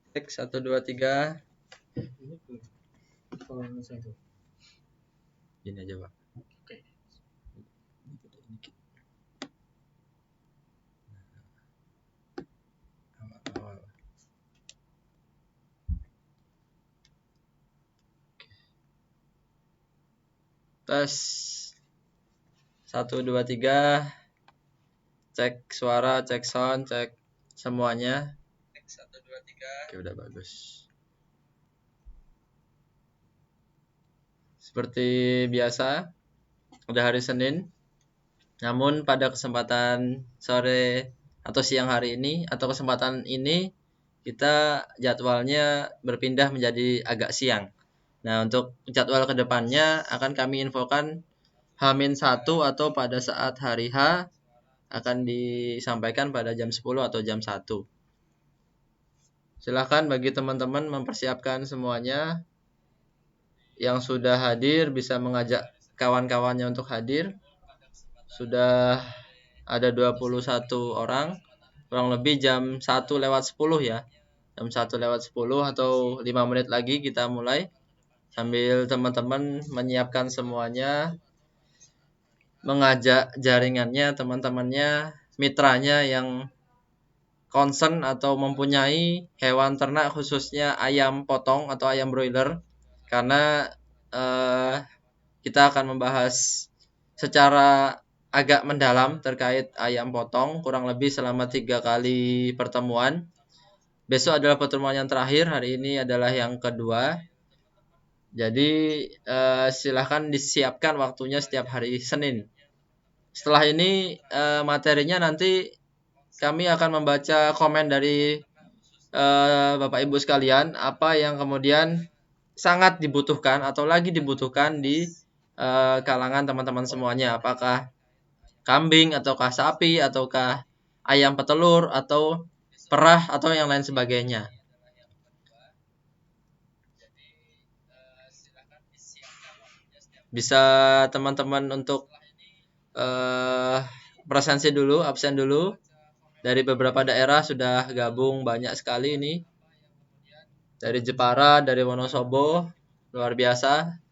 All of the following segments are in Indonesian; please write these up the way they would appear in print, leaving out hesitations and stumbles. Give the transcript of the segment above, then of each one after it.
Cek 1 2 3. Gini aja, Pak. Awal. Tes 1 2 3. Cek suara, cek sound, cek semuanya. Cek 1 2 3. Oke, udah bagus. Seperti biasa, udah hari Senin. Namun pada kesempatan sore atau siang hari ini atau kesempatan ini kita jadwalnya berpindah menjadi agak siang. Nah, untuk jadwal kedepannya akan kami infokan H-1 atau pada saat hari H akan disampaikan pada jam 10 atau jam 1. Silahkan bagi teman-teman mempersiapkan semuanya. Yang sudah hadir bisa mengajak kawan-kawannya untuk hadir. Sudah ada 21 orang. Kurang lebih jam 1:10 ya. Jam 1:10 atau 5 menit lagi kita mulai. Sambil teman-teman menyiapkan semuanya. Mengajak jaringannya, teman-temannya, mitranya yang concern atau mempunyai hewan ternak khususnya ayam potong atau ayam broiler, karena kita akan membahas secara agak mendalam terkait ayam potong kurang lebih selama 3 kali pertemuan. Besok adalah pertemuan yang terakhir, hari ini adalah yang kedua. Jadi silahkan disiapkan waktunya setiap hari Senin. Setelah ini materinya nanti kami akan membaca komen dari Bapak Ibu sekalian, apa yang kemudian sangat dibutuhkan atau lagi dibutuhkan di kalangan teman-teman semuanya. Apakah kambing, ataukah sapi, ataukah ayam petelur, atau perah, atau yang lain sebagainya. Bisa teman-teman untuk presensi dulu, absen dulu. Dari beberapa daerah sudah gabung banyak sekali ini. Dari Jepara, dari Wonosobo, luar biasa.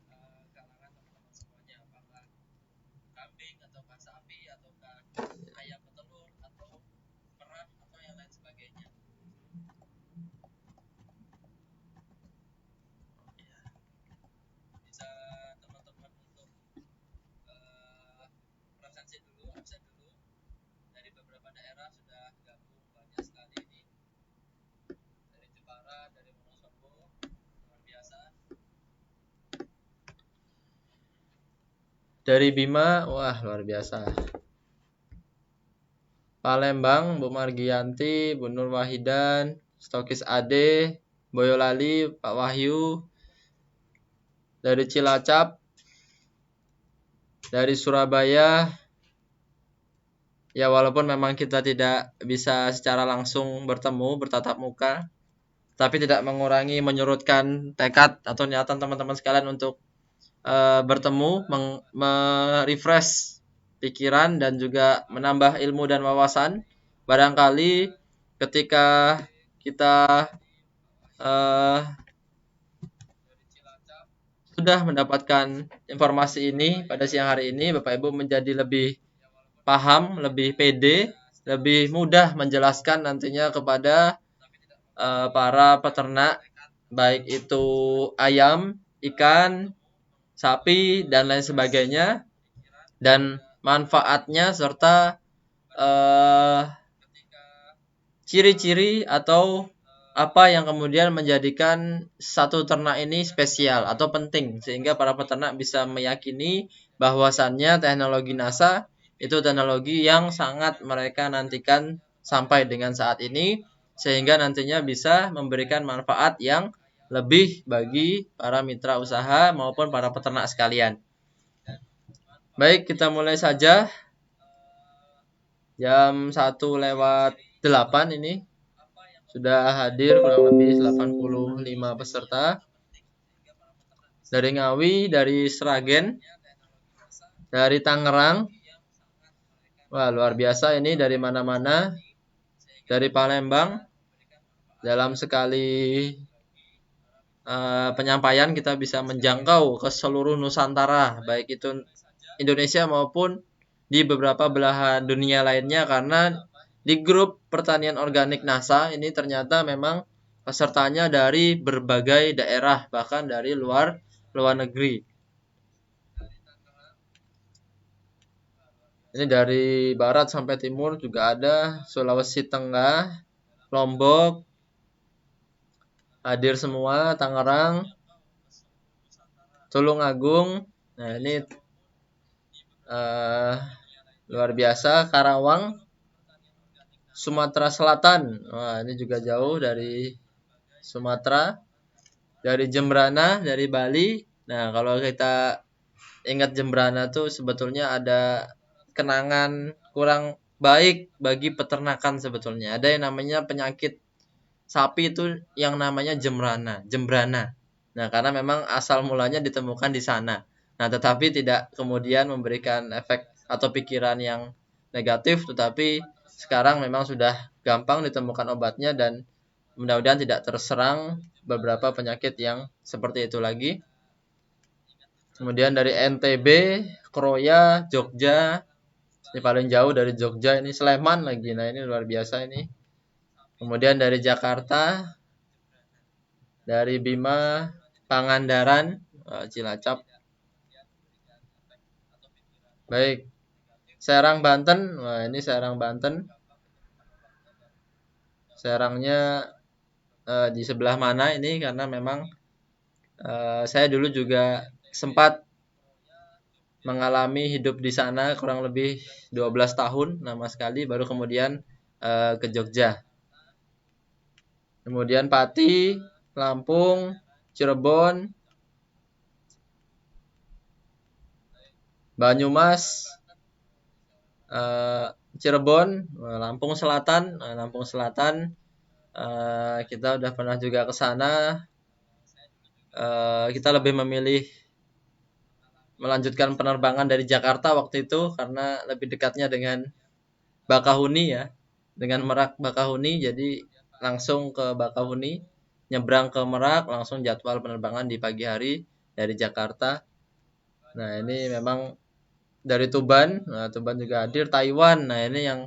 Dari Bima, wah luar biasa. Palembang, Bu Margianti, Bu Nur Wahidan, Stokis Ade, Boyolali, Pak Wahyu. Dari Cilacap, dari Surabaya. Ya walaupun memang kita tidak bisa secara langsung bertemu, bertatap muka, tapi tidak mengurangi menyurutkan tekad atau niatan teman-teman sekalian untuk bertemu, merefresh pikiran dan juga menambah ilmu dan wawasan. Barangkali ketika kita sudah mendapatkan informasi ini pada siang hari ini, Bapak Ibu menjadi lebih paham, lebih pede, lebih mudah menjelaskan nantinya kepada para peternak, baik itu ayam, ikan, sapi, dan lain sebagainya, dan manfaatnya serta ciri-ciri atau apa yang kemudian menjadikan satu ternak ini spesial atau penting, sehingga para peternak bisa meyakini bahwasannya teknologi NASA itu teknologi yang sangat mereka nantikan sampai dengan saat ini, sehingga nantinya bisa memberikan manfaat yang lebih bagi para mitra usaha maupun para peternak sekalian. Baik, kita mulai saja. Jam 1:08 ini sudah hadir kurang lebih 85 peserta. Dari Ngawi, dari Sragen, dari Tangerang. Wah, luar biasa ini dari mana-mana. Dari Palembang, dalam sekali penyampaian kita bisa menjangkau ke seluruh Nusantara, baik itu Indonesia maupun di beberapa belahan dunia lainnya, karena di grup pertanian organik NASA ini ternyata memang pesertanya dari berbagai daerah, bahkan dari luar negeri. Ini dari barat sampai timur juga ada, Sulawesi Tengah, Lombok, hadir semua, Tangerang, Tulungagung. Nah, ini luar biasa, Karawang, Sumatera Selatan. Wah, ini juga jauh dari Sumatera, dari Jembrana, dari Bali. Nah, kalau kita ingat Jembrana tuh sebetulnya ada kenangan kurang baik bagi peternakan sebetulnya. Ada yang namanya penyakit sapi itu yang namanya Jembrana. Nah, karena memang asal mulanya ditemukan di sana. Nah, tetapi tidak kemudian memberikan efek atau pikiran yang negatif, tetapi sekarang memang sudah gampang ditemukan obatnya dan mudah-mudahan tidak terserang beberapa penyakit yang seperti itu lagi. Kemudian dari NTB, Kroya, Jogja. Ini paling jauh dari Jogja, ini Sleman lagi. Nah, ini luar biasa ini. Kemudian dari Jakarta, dari Bima, Pangandaran, Cilacap. Baik. Serang Banten. Wah, ini Serang Banten. Serangnya di sebelah mana ini, karena memang saya dulu juga sempat mengalami hidup di sana kurang lebih 12 tahun lama sekali, baru kemudian ke Jogja. Kemudian Pati, Lampung, Cirebon, Banyumas, Cirebon, Lampung Selatan. Lampung Selatan kita udah pernah juga ke sana. Kita lebih memilih melanjutkan penerbangan dari Jakarta waktu itu karena lebih dekatnya dengan Bakahuni ya, dengan Merak Bakahuni, jadi langsung ke Bakahuni, nyebrang ke Merak, langsung jadwal penerbangan di pagi hari dari Jakarta. Nah, ini memang dari Tuban. Nah, Tuban juga hadir, Taiwan. Nah, ini yang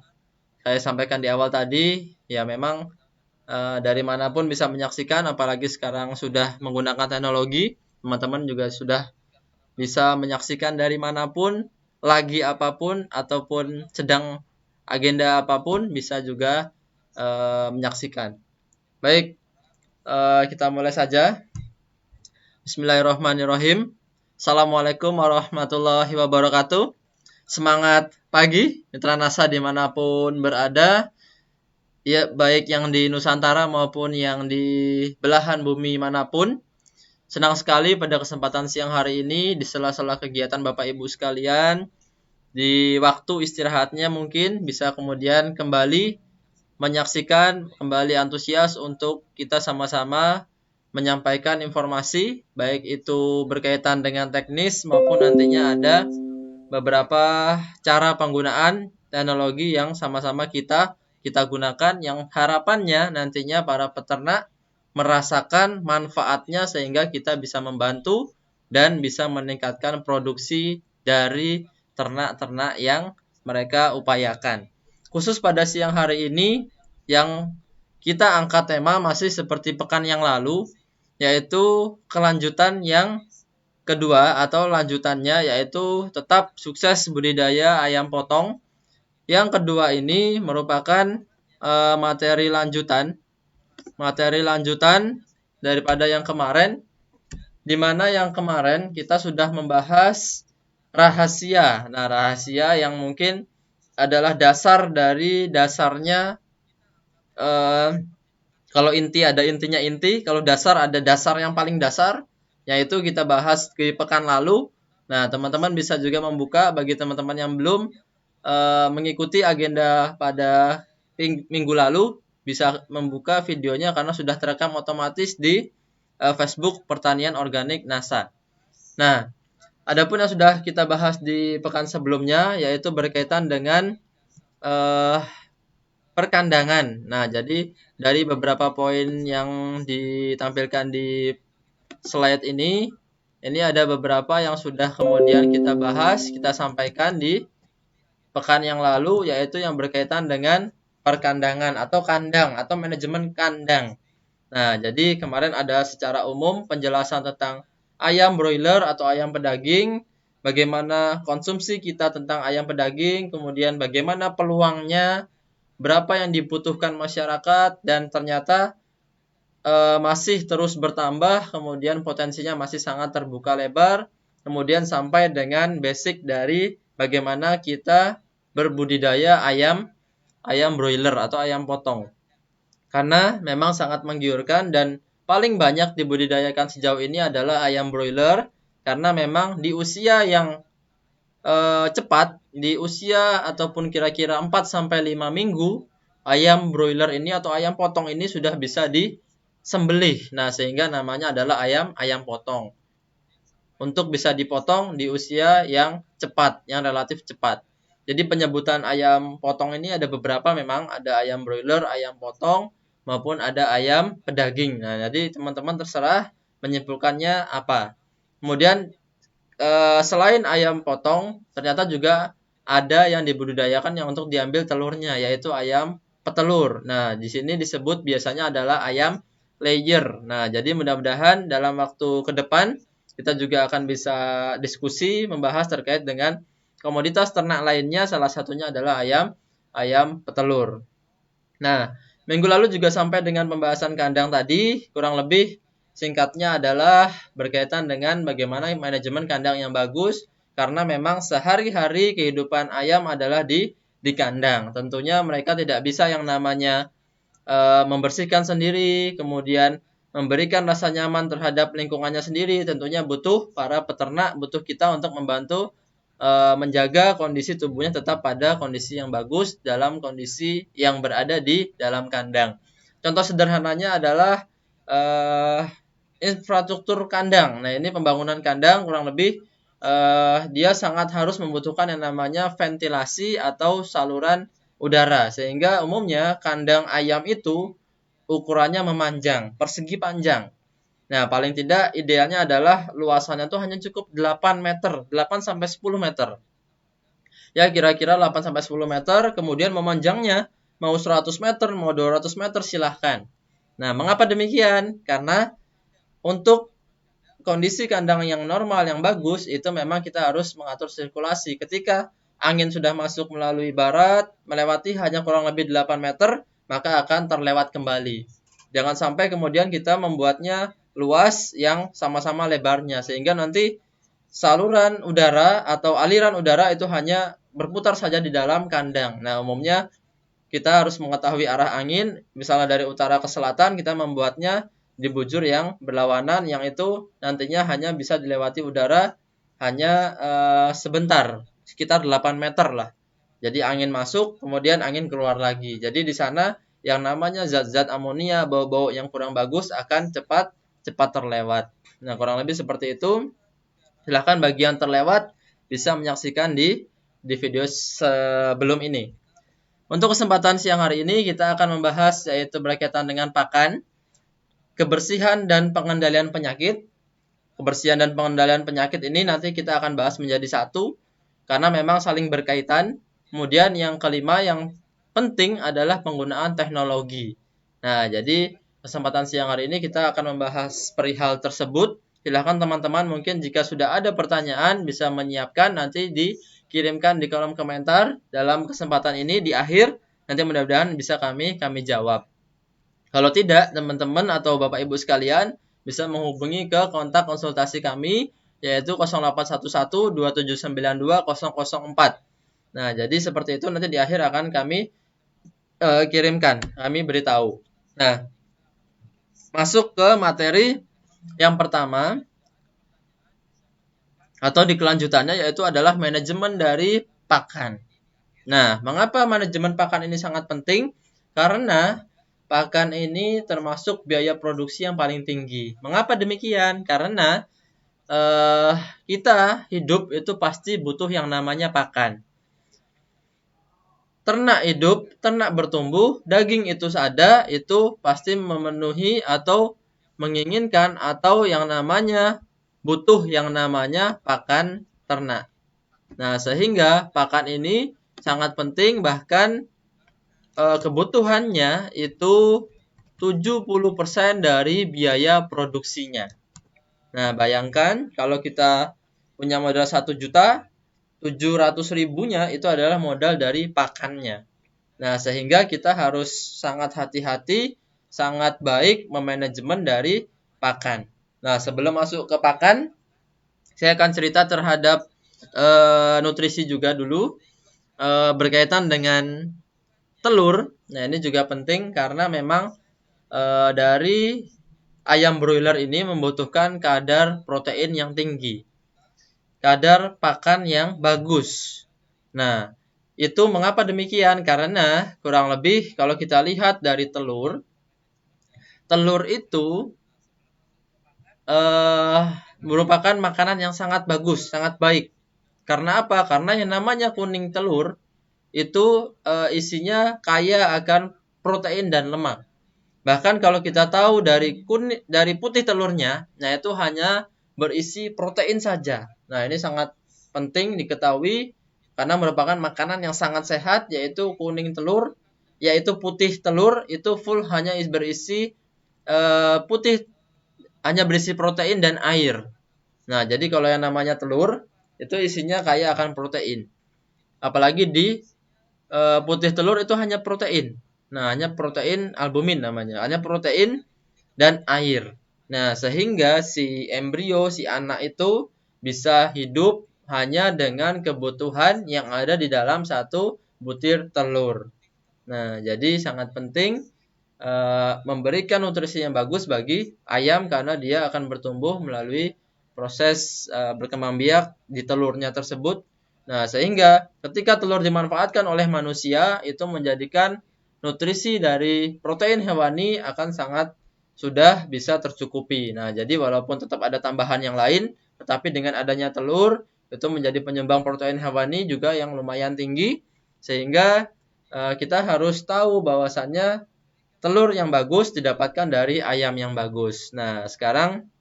saya sampaikan di awal tadi, ya memang dari manapun bisa menyaksikan, apalagi sekarang sudah menggunakan teknologi, teman-teman juga sudah bisa menyaksikan dari manapun, lagi apapun, ataupun sedang agenda apapun, bisa juga menyaksikan. Baik, kita mulai saja. Bismillahirrahmanirrahim. Assalamualaikum warahmatullahi wabarakatuh. Semangat pagi, mitra NASA dimanapun berada. Ya, baik yang di Nusantara maupun yang di belahan bumi manapun. Senang sekali pada kesempatan siang hari ini di sela-sela kegiatan Bapak Ibu sekalian, di waktu istirahatnya mungkin bisa kemudian kembali menyaksikan, kembali antusias untuk kita sama-sama menyampaikan informasi, baik itu berkaitan dengan teknis maupun nantinya ada beberapa cara penggunaan teknologi yang sama-sama kita gunakan, yang harapannya nantinya para peternak merasakan manfaatnya sehingga kita bisa membantu dan bisa meningkatkan produksi dari ternak-ternak yang mereka upayakan. Khusus pada siang hari ini yang kita angkat tema masih seperti pekan yang lalu, yaitu kelanjutan yang kedua atau lanjutannya, yaitu tetap sukses budidaya ayam potong. Yang kedua ini merupakan materi lanjutan daripada yang kemarin, di mana yang kemarin kita sudah membahas rahasia. Nah, rahasia yang mungkin adalah dasar dari dasarnya. Kalau inti ada intinya inti, kalau dasar ada dasar yang paling dasar, yaitu kita bahas di pekan lalu. Nah, teman-teman bisa juga membuka bagi teman-teman yang belum mengikuti agenda pada minggu lalu, bisa membuka videonya karena sudah terekam otomatis di Facebook Pertanian Organik NASA. Nah, adapun yang sudah kita bahas di pekan sebelumnya, yaitu berkaitan dengan perkandangan. Nah, jadi dari beberapa poin yang ditampilkan di slide ini ada beberapa yang sudah kemudian kita bahas, kita sampaikan di pekan yang lalu, yaitu yang berkaitan dengan perkandangan atau kandang atau manajemen kandang. Nah, jadi kemarin ada secara umum penjelasan tentang ayam broiler atau ayam pedaging, bagaimana konsumsi kita tentang ayam pedaging, kemudian bagaimana peluangnya, berapa yang dibutuhkan masyarakat, dan ternyata masih terus bertambah, kemudian potensinya masih sangat terbuka lebar, kemudian sampai dengan basic dari bagaimana kita berbudidaya ayam broiler atau ayam potong. Karena memang sangat menggiurkan dan paling banyak dibudidayakan sejauh ini adalah ayam broiler, karena memang di usia yang cepat, di usia ataupun kira-kira 4-5 minggu, ayam broiler ini atau ayam potong ini sudah bisa disembelih. Nah, sehingga namanya adalah ayam potong. Untuk bisa dipotong di usia yang cepat, yang relatif cepat. Jadi penyebutan ayam potong ini ada beberapa, memang ada ayam broiler, ayam potong, maupun ada ayam pedaging. Nah, jadi teman-teman terserah menyimpulkannya apa. Kemudian selain ayam potong, ternyata juga ada yang dibudidayakan yang untuk diambil telurnya, yaitu ayam petelur. Nah, di sini disebut biasanya adalah ayam layer. Nah, jadi mudah-mudahan dalam waktu ke depan kita juga akan bisa diskusi membahas terkait dengan komoditas ternak lainnya, salah satunya adalah ayam petelur. Nah, minggu lalu juga sampai dengan pembahasan kandang tadi, kurang lebih singkatnya adalah berkaitan dengan bagaimana manajemen kandang yang bagus, karena memang sehari-hari kehidupan ayam adalah di kandang. Tentunya mereka tidak bisa yang namanya membersihkan sendiri, kemudian memberikan rasa nyaman terhadap lingkungannya sendiri. Tentunya butuh para peternak, butuh kita untuk membantu menjaga kondisi tubuhnya tetap pada kondisi yang bagus dalam kondisi yang berada di dalam kandang. Contoh sederhananya adalah infrastruktur kandang. Nah, ini pembangunan kandang kurang lebih dia sangat harus membutuhkan yang namanya ventilasi atau saluran udara, sehingga umumnya kandang ayam itu ukurannya memanjang, persegi panjang. Nah, paling tidak idealnya adalah luasannya tuh hanya cukup 8 meter, 8 sampai 10 meter. Ya, kira-kira 8 sampai 10 meter, kemudian memanjangnya mau 100 meter, mau 200 meter silahkan. Nah, mengapa demikian? Karena untuk kondisi kandang yang normal, yang bagus, itu memang kita harus mengatur sirkulasi. Ketika angin sudah masuk melalui barat, melewati hanya kurang lebih 8 meter, maka akan terlewat kembali. Jangan sampai kemudian kita membuatnya luas yang sama-sama lebarnya, sehingga nanti saluran udara atau aliran udara itu hanya berputar saja di dalam kandang. Nah, umumnya kita harus mengetahui arah angin, misalnya dari utara ke selatan, kita membuatnya di bujur yang berlawanan, yang itu nantinya hanya bisa dilewati udara hanya sebentar, sekitar 8 meter lah. Jadi angin masuk, kemudian angin keluar lagi. Jadi di sana yang namanya zat-zat amonia, bau-bau yang kurang bagus akan cepat terlewat. Nah, kurang lebih seperti itu. Silahkan bagi yang terlewat bisa menyaksikan di video sebelum ini. Untuk kesempatan siang hari ini kita akan membahas yaitu berkaitan dengan pakan, kebersihan dan pengendalian penyakit. Kebersihan dan pengendalian penyakit ini nanti kita akan bahas menjadi satu, karena memang saling berkaitan. Kemudian yang kelima yang penting adalah penggunaan teknologi. Nah, jadi kesempatan siang hari ini kita akan membahas perihal tersebut. Silahkan teman-teman, mungkin jika sudah ada pertanyaan bisa menyiapkan, nanti dikirimkan di kolom komentar dalam kesempatan ini di akhir. Nanti mudah-mudahan bisa kami jawab. Kalau tidak, teman-teman atau Bapak Ibu sekalian bisa menghubungi ke kontak konsultasi kami, yaitu 0811 2792 004. Nah, jadi seperti itu, nanti di akhir akan kami kirimkan, kami beritahu. Nah, masuk ke materi yang pertama atau di kelanjutannya, yaitu adalah manajemen dari pakan. Nah, mengapa manajemen pakan ini sangat penting? Karena pakan ini termasuk biaya produksi yang paling tinggi. Mengapa demikian? Karena kita hidup itu pasti butuh yang namanya pakan. ternak hidup, ternak bertumbuh, daging itu ada, itu pasti memenuhi atau menginginkan atau yang namanya butuh yang namanya pakan ternak. Nah, sehingga pakan ini sangat penting, bahkan kebutuhannya itu 70% dari biaya produksinya. Nah, bayangkan kalau kita punya modal 1 juta, 700 ribunya itu adalah modal dari pakannya. Nah, sehingga kita harus sangat hati-hati, sangat baik memanajemen dari pakan. Nah, sebelum masuk ke pakan, saya akan cerita terhadap nutrisi juga dulu, berkaitan dengan telur. Nah, ini juga penting karena memang dari ayam broiler ini membutuhkan kadar protein yang tinggi, kadar pakan yang bagus. Nah, itu mengapa demikian? Karena kurang lebih kalau kita lihat dari telur itu merupakan makanan yang sangat bagus, sangat baik. Karena apa? Karena yang namanya kuning telur itu isinya kaya akan protein dan lemak. Bahkan kalau kita tahu dari putih telurnya, nah itu hanya berisi protein saja. Nah, ini sangat penting diketahui karena merupakan makanan yang sangat sehat, yaitu kuning telur, yaitu putih telur itu full hanya berisi putih, hanya berisi protein dan air. Nah, jadi kalau yang namanya telur itu isinya kaya akan protein. Apalagi di putih telur itu hanya protein. Nah, hanya protein albumin namanya. Hanya protein dan air. Nah, sehingga si embrio, si anak itu bisa hidup hanya dengan kebutuhan yang ada di dalam satu butir telur. Nah, jadi sangat penting memberikan nutrisi yang bagus bagi ayam karena dia akan bertumbuh melalui proses berkembang biak di telurnya tersebut. Nah, sehingga ketika telur dimanfaatkan oleh manusia, itu menjadikan nutrisi dari protein hewani akan sangat sudah bisa tercukupi. Nah, jadi walaupun tetap ada tambahan yang lain, tetapi dengan adanya telur, itu menjadi penyumbang protein hewani juga yang lumayan tinggi, sehingga kita harus tahu bahwasannya telur yang bagus didapatkan dari ayam yang bagus. Nah, sekarang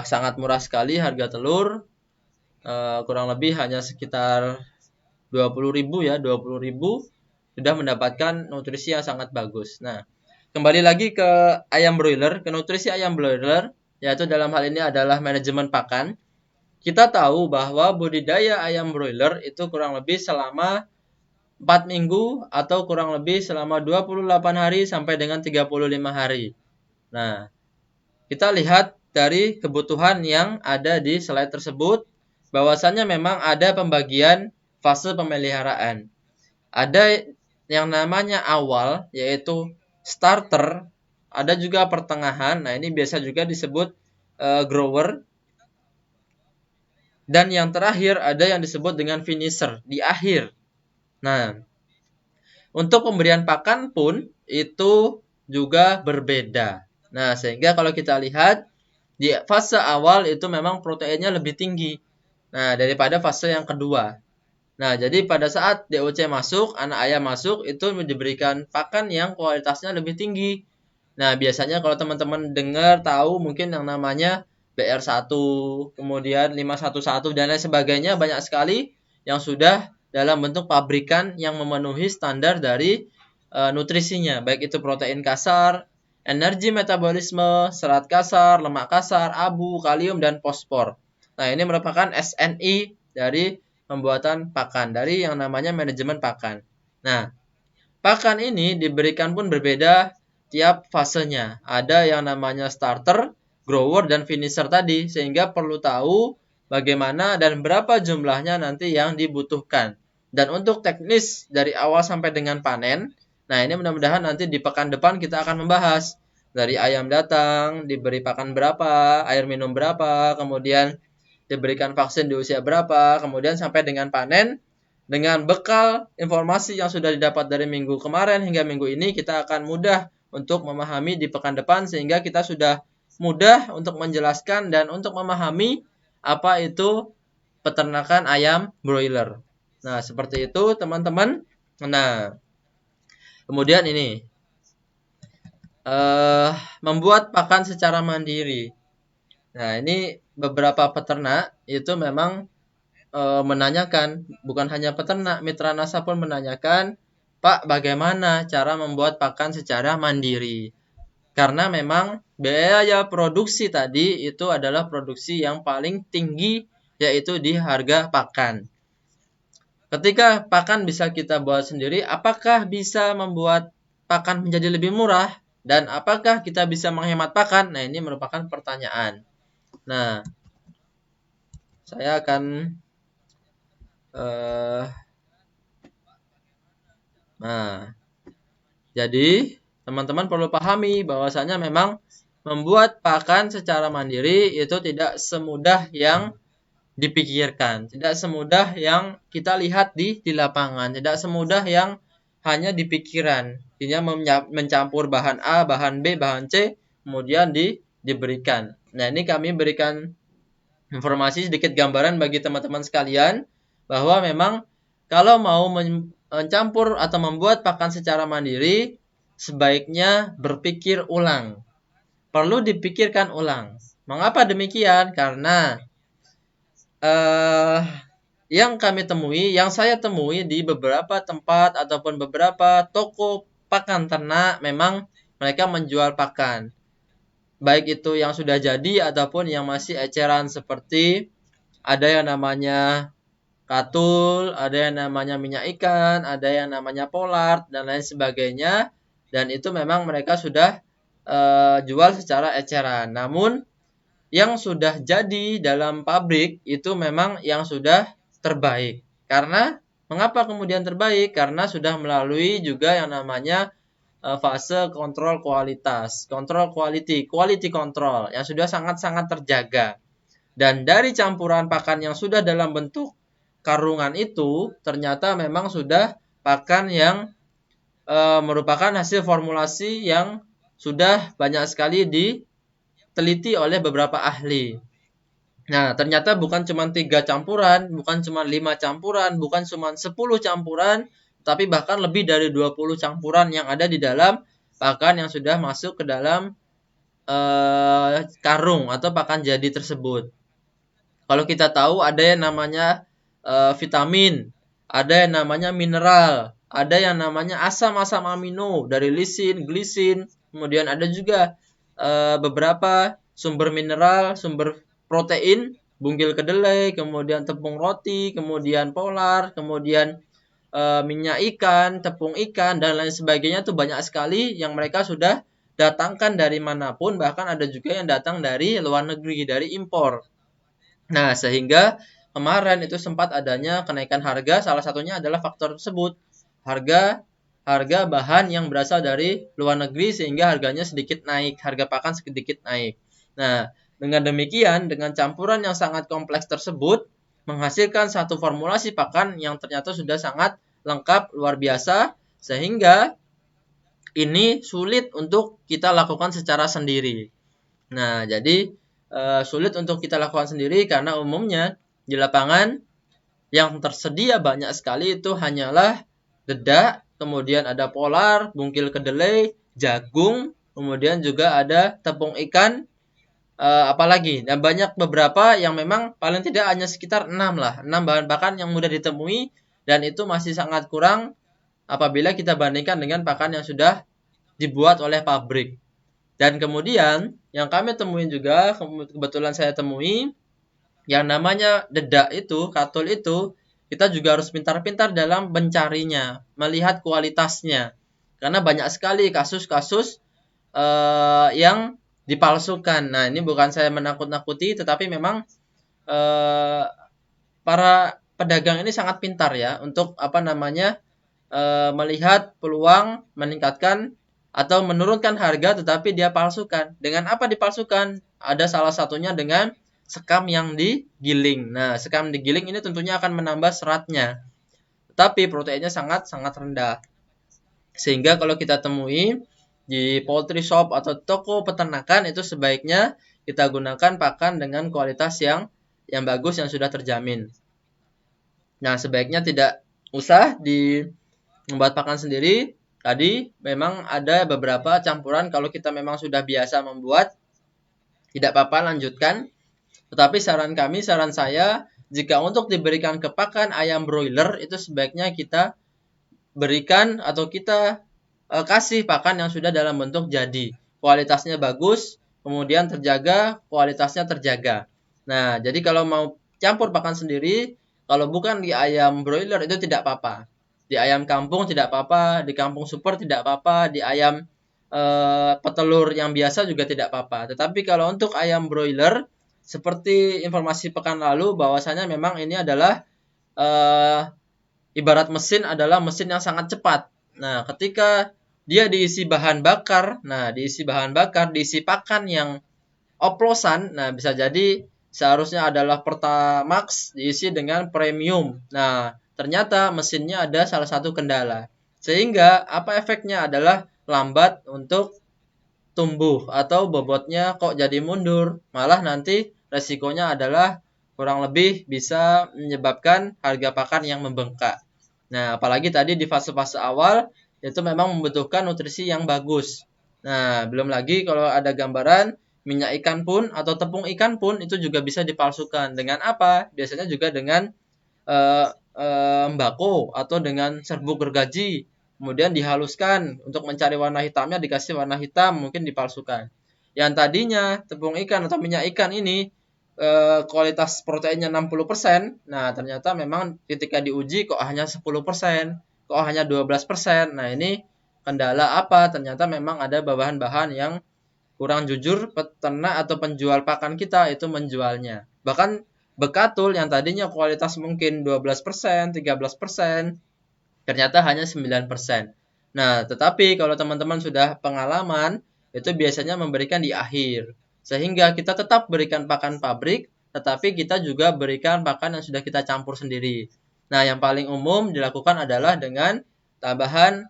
sangat murah sekali harga telur. Kurang lebih hanya sekitar 20.000 ya, 20.000 sudah mendapatkan nutrisi yang sangat bagus. Nah, kembali lagi ke ayam broiler, ke nutrisi ayam broiler, yaitu dalam hal ini adalah manajemen pakan. Kita tahu bahwa budidaya ayam broiler itu kurang lebih selama 4 minggu atau kurang lebih selama 28 hari sampai dengan 35 hari. Nah, kita lihat dari kebutuhan yang ada di slide tersebut, bahwasannya memang ada pembagian fase pemeliharaan. Ada yang namanya awal, yaitu starter, ada juga pertengahan, nah ini biasa juga disebut grower, dan yang terakhir ada yang disebut dengan finisher, di akhir. Nah, untuk pemberian pakan pun itu juga berbeda. Nah, sehingga kalau kita lihat di fase awal itu memang proteinnya lebih tinggi daripada fase yang kedua. Nah, jadi pada saat DOC masuk, anak ayam masuk, itu diberikan pakan yang kualitasnya lebih tinggi. Nah, biasanya kalau teman-teman dengar, tahu mungkin yang namanya BR1, kemudian 511, dan lain sebagainya, banyak sekali yang sudah dalam bentuk pabrikan yang memenuhi standar dari nutrisinya. Baik itu protein kasar, energi metabolisme, serat kasar, lemak kasar, abu, kalium, dan fosfor. Nah, ini merupakan SNI dari pembuatan pakan, dari yang namanya manajemen pakan. Nah, pakan ini diberikan pun berbeda tiap fasenya. Ada yang namanya starter, grower, dan finisher tadi, sehingga perlu tahu bagaimana dan berapa jumlahnya nanti yang dibutuhkan. Dan untuk teknis dari awal sampai dengan panen, nah ini mudah-mudahan nanti di pekan depan kita akan membahas. Dari ayam datang, diberi pakan berapa, air minum berapa, kemudian diberikan vaksin di usia berapa, kemudian sampai dengan panen, dengan bekal informasi yang sudah didapat dari minggu kemarin hingga minggu ini, kita akan mudah untuk memahami di pekan depan, sehingga kita sudah mudah untuk menjelaskan dan untuk memahami apa itu peternakan ayam broiler. Nah, seperti itu teman-teman. Nah, kemudian ini membuat pakan secara mandiri. Nah, ini beberapa peternak itu memang menanyakan, bukan hanya peternak, mitra NASA pun menanyakan, Pak, bagaimana cara membuat pakan secara mandiri? Karena memang biaya produksi tadi itu adalah produksi yang paling tinggi, yaitu di harga pakan. Ketika pakan bisa kita buat sendiri, apakah bisa membuat pakan menjadi lebih murah? Dan apakah kita bisa menghemat pakan? Nah, ini merupakan pertanyaan. Nah, saya akan jadi teman-teman perlu pahami bahwasanya memang membuat pakan secara mandiri itu tidak semudah yang dipikirkan, tidak semudah yang kita lihat di lapangan, tidak semudah yang hanya di pikiran. Artinya mencampur bahan A, bahan B, bahan C, kemudian diberikan. Nah, ini kami berikan informasi sedikit gambaran bagi teman-teman sekalian bahwa memang kalau mau mencampur atau membuat pakan secara mandiri, sebaiknya berpikir ulang. Perlu dipikirkan ulang. Mengapa demikian? Karena yang kami temui, yang saya temui di beberapa tempat ataupun beberapa toko pakan ternak, memang mereka menjual pakan. Baik itu yang sudah jadi ataupun yang masih eceran, seperti ada yang namanya katul, ada yang namanya minyak ikan, ada yang namanya pollard, dan lain sebagainya. Dan itu memang mereka sudah jual secara eceran. Namun yang sudah jadi dalam pabrik itu memang yang sudah terbaik. Karena mengapa kemudian terbaik? Karena sudah melalui juga yang namanya fase kontrol kualitas, kontrol quality control yang sudah sangat-sangat terjaga. Dan dari campuran pakan yang sudah dalam bentuk karungan itu ternyata memang sudah pakan yang merupakan hasil formulasi yang sudah banyak sekali diteliti oleh beberapa ahli. Nah, ternyata bukan cuma 3 campuran, bukan cuma 5 campuran, bukan cuma 10 campuran, tapi bahkan lebih dari 20 campuran yang ada di dalam pakan yang sudah masuk ke dalam karung atau pakan jadi tersebut. Kalau kita tahu ada yang namanya vitamin, ada yang namanya mineral, ada yang namanya asam-asam amino dari lisin, glisin, kemudian ada juga beberapa sumber mineral, sumber protein, bungkil kedelai, kemudian tepung roti, kemudian polar, kemudian minyak ikan, tepung ikan, dan lain sebagainya itu banyak sekali yang mereka sudah datangkan dari manapun, bahkan ada juga yang datang dari luar negeri, dari impor. Nah, sehingga kemarin itu sempat adanya kenaikan harga, salah satunya adalah faktor tersebut. Harga bahan yang berasal dari luar negeri sehingga harganya sedikit naik, harga pakan sedikit naik. Nah, dengan demikian, dengan campuran yang sangat kompleks tersebut, menghasilkan satu formulasi pakan yang ternyata sudah sangat lengkap, luar biasa, sehingga ini sulit untuk kita lakukan secara sendiri. Nah, jadi sulit untuk kita lakukan sendiri karena umumnya di lapangan yang tersedia banyak sekali itu hanyalah dedak, kemudian ada polar, bungkil kedelai, jagung, kemudian juga ada tepung ikan, apalagi. Dan banyak beberapa yang memang paling tidak hanya sekitar 6 bahan pakan yang mudah ditemui dan itu masih sangat kurang apabila kita bandingkan dengan pakan yang sudah dibuat oleh pabrik. Dan kemudian yang kami temuin juga, kebetulan saya temui, yang namanya dedak itu, katul itu, kita juga harus pintar-pintar dalam mencarinya, melihat kualitasnya. Karena banyak sekali kasus-kasus yang dipalsukan. Nah, ini bukan saya menakut-nakuti, tetapi memang para pedagang ini sangat pintar ya untuk melihat peluang meningkatkan atau menurunkan harga tetapi dia palsukan. Dengan apa dipalsukan? Ada salah satunya dengan sekam yang digiling. Nah, sekam digiling ini tentunya akan menambah seratnya. Tetapi proteinnya sangat-sangat rendah. Sehingga kalau kita temui di poultry shop atau toko peternakan itu sebaiknya kita gunakan pakan dengan kualitas yang bagus yang sudah terjamin. Nah, sebaiknya tidak usah membuat pakan sendiri. Tadi memang ada beberapa campuran kalau kita memang sudah biasa membuat, tidak apa-apa lanjutkan. Tetapi saran saya, jika untuk diberikan ke pakan ayam broiler itu sebaiknya kita berikan atau kita kasih pakan yang sudah dalam bentuk jadi. Kualitasnya bagus, kemudian terjaga, kualitasnya terjaga. Nah, jadi kalau mau campur pakan sendiri, kalau bukan di ayam broiler itu tidak apa-apa. Di ayam kampung tidak apa-apa, di kampung super tidak apa-apa, di ayam petelur yang biasa juga tidak apa-apa. Tetapi kalau untuk ayam broiler, seperti informasi pekan lalu bahwasanya memang ini adalah ibarat mesin adalah mesin yang sangat cepat. Nah, ketika dia diisi bahan bakar, diisi pakan yang oplosan, nah bisa jadi seharusnya adalah Pertamax diisi dengan premium. Nah, ternyata mesinnya ada salah satu kendala. Sehingga apa efeknya adalah lambat untuk tumbuh atau bobotnya kok jadi mundur. Malah nanti resikonya adalah kurang lebih bisa menyebabkan harga pakan yang membengkak. Nah, apalagi tadi di fase-fase awal itu memang membutuhkan nutrisi yang bagus. Nah, belum lagi kalau ada gambaran minyak ikan pun atau tepung ikan pun itu juga bisa dipalsukan. Dengan apa? Biasanya juga dengan mbako atau dengan serbuk gergaji. Kemudian dihaluskan untuk mencari warna hitamnya, dikasih warna hitam, mungkin dipalsukan. Yang tadinya tepung ikan atau minyak ikan ini kualitas proteinnya 60%, nah ternyata memang ketika diuji kok hanya 10%, kok hanya 12%. Nah, ini kendala apa? Ternyata memang ada bahan-bahan yang kurang jujur peternak atau penjual pakan kita itu menjualnya. Bahkan bekatul yang tadinya kualitas mungkin 12%, 13%, ternyata hanya 9%. Nah, tetapi kalau teman-teman sudah pengalaman, itu biasanya memberikan di akhir. Sehingga kita tetap berikan pakan pabrik, tetapi kita juga berikan pakan yang sudah kita campur sendiri. Nah, yang paling umum dilakukan adalah dengan tambahan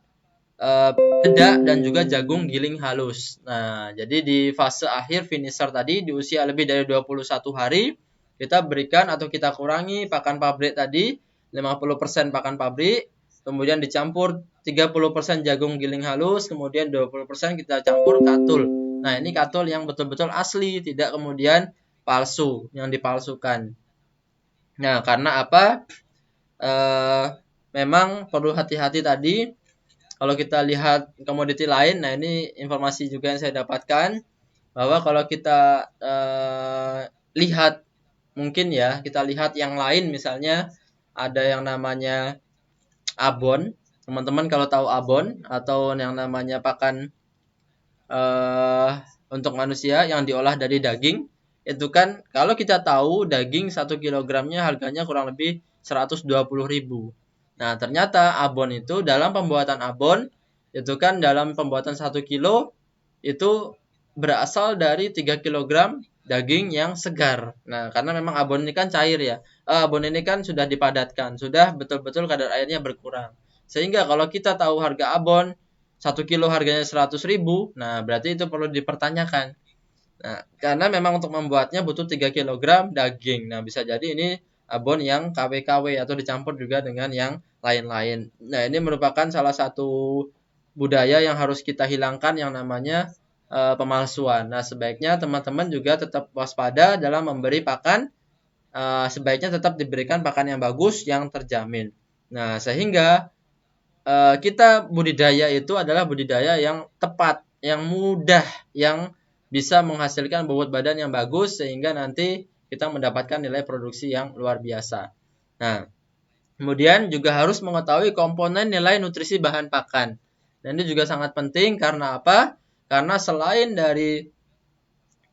dedak dan juga jagung giling halus. Nah, jadi di fase akhir finisher tadi di usia lebih dari 21 hari, kita berikan atau kita kurangi pakan pabrik tadi, 50% pakan pabrik, kemudian dicampur 30% jagung giling halus, kemudian 20% kita campur katul. Nah, ini katul yang betul-betul asli, tidak kemudian palsu, yang dipalsukan. Nah, karena apa? Memang perlu hati-hati tadi. Kalau kita lihat komoditi lain, nah ini informasi juga yang saya dapatkan, bahwa kalau kita lihat, mungkin ya, kita lihat yang lain, misalnya ada yang namanya abon. Teman-teman kalau tahu abon atau yang namanya pakan untuk manusia yang diolah dari daging, itu kan kalau kita tahu daging 1 kilogramnya harganya kurang lebih 120.000. Nah, ternyata abon itu dalam pembuatan abon itu kan dalam pembuatan 1 kilo itu berasal dari 3 kilogram daging yang segar. Nah, karena memang abon ini kan cair ya. Abon ini kan sudah dipadatkan, sudah betul-betul kadar airnya berkurang. Sehingga kalau kita tahu harga abon 1 kilo harganya 100.000, nah berarti itu perlu dipertanyakan. Nah, karena memang untuk membuatnya butuh 3 kilogram daging. Nah, bisa jadi ini abon yang KW-KW atau dicampur juga dengan yang lain-lain. Nah, ini merupakan salah satu budaya yang harus kita hilangkan yang namanya pemalsuan. Nah, sebaiknya teman-teman juga tetap waspada dalam memberi pakan. Sebaiknya tetap diberikan pakan yang bagus, yang terjamin. Nah, sehingga kita budidaya itu adalah budidaya yang tepat, yang mudah, yang bisa menghasilkan bobot badan yang bagus sehingga nanti kita mendapatkan nilai produksi yang luar biasa. Nah, kemudian juga harus mengetahui komponen nilai nutrisi bahan pakan. Dan ini juga sangat penting karena apa? Karena selain dari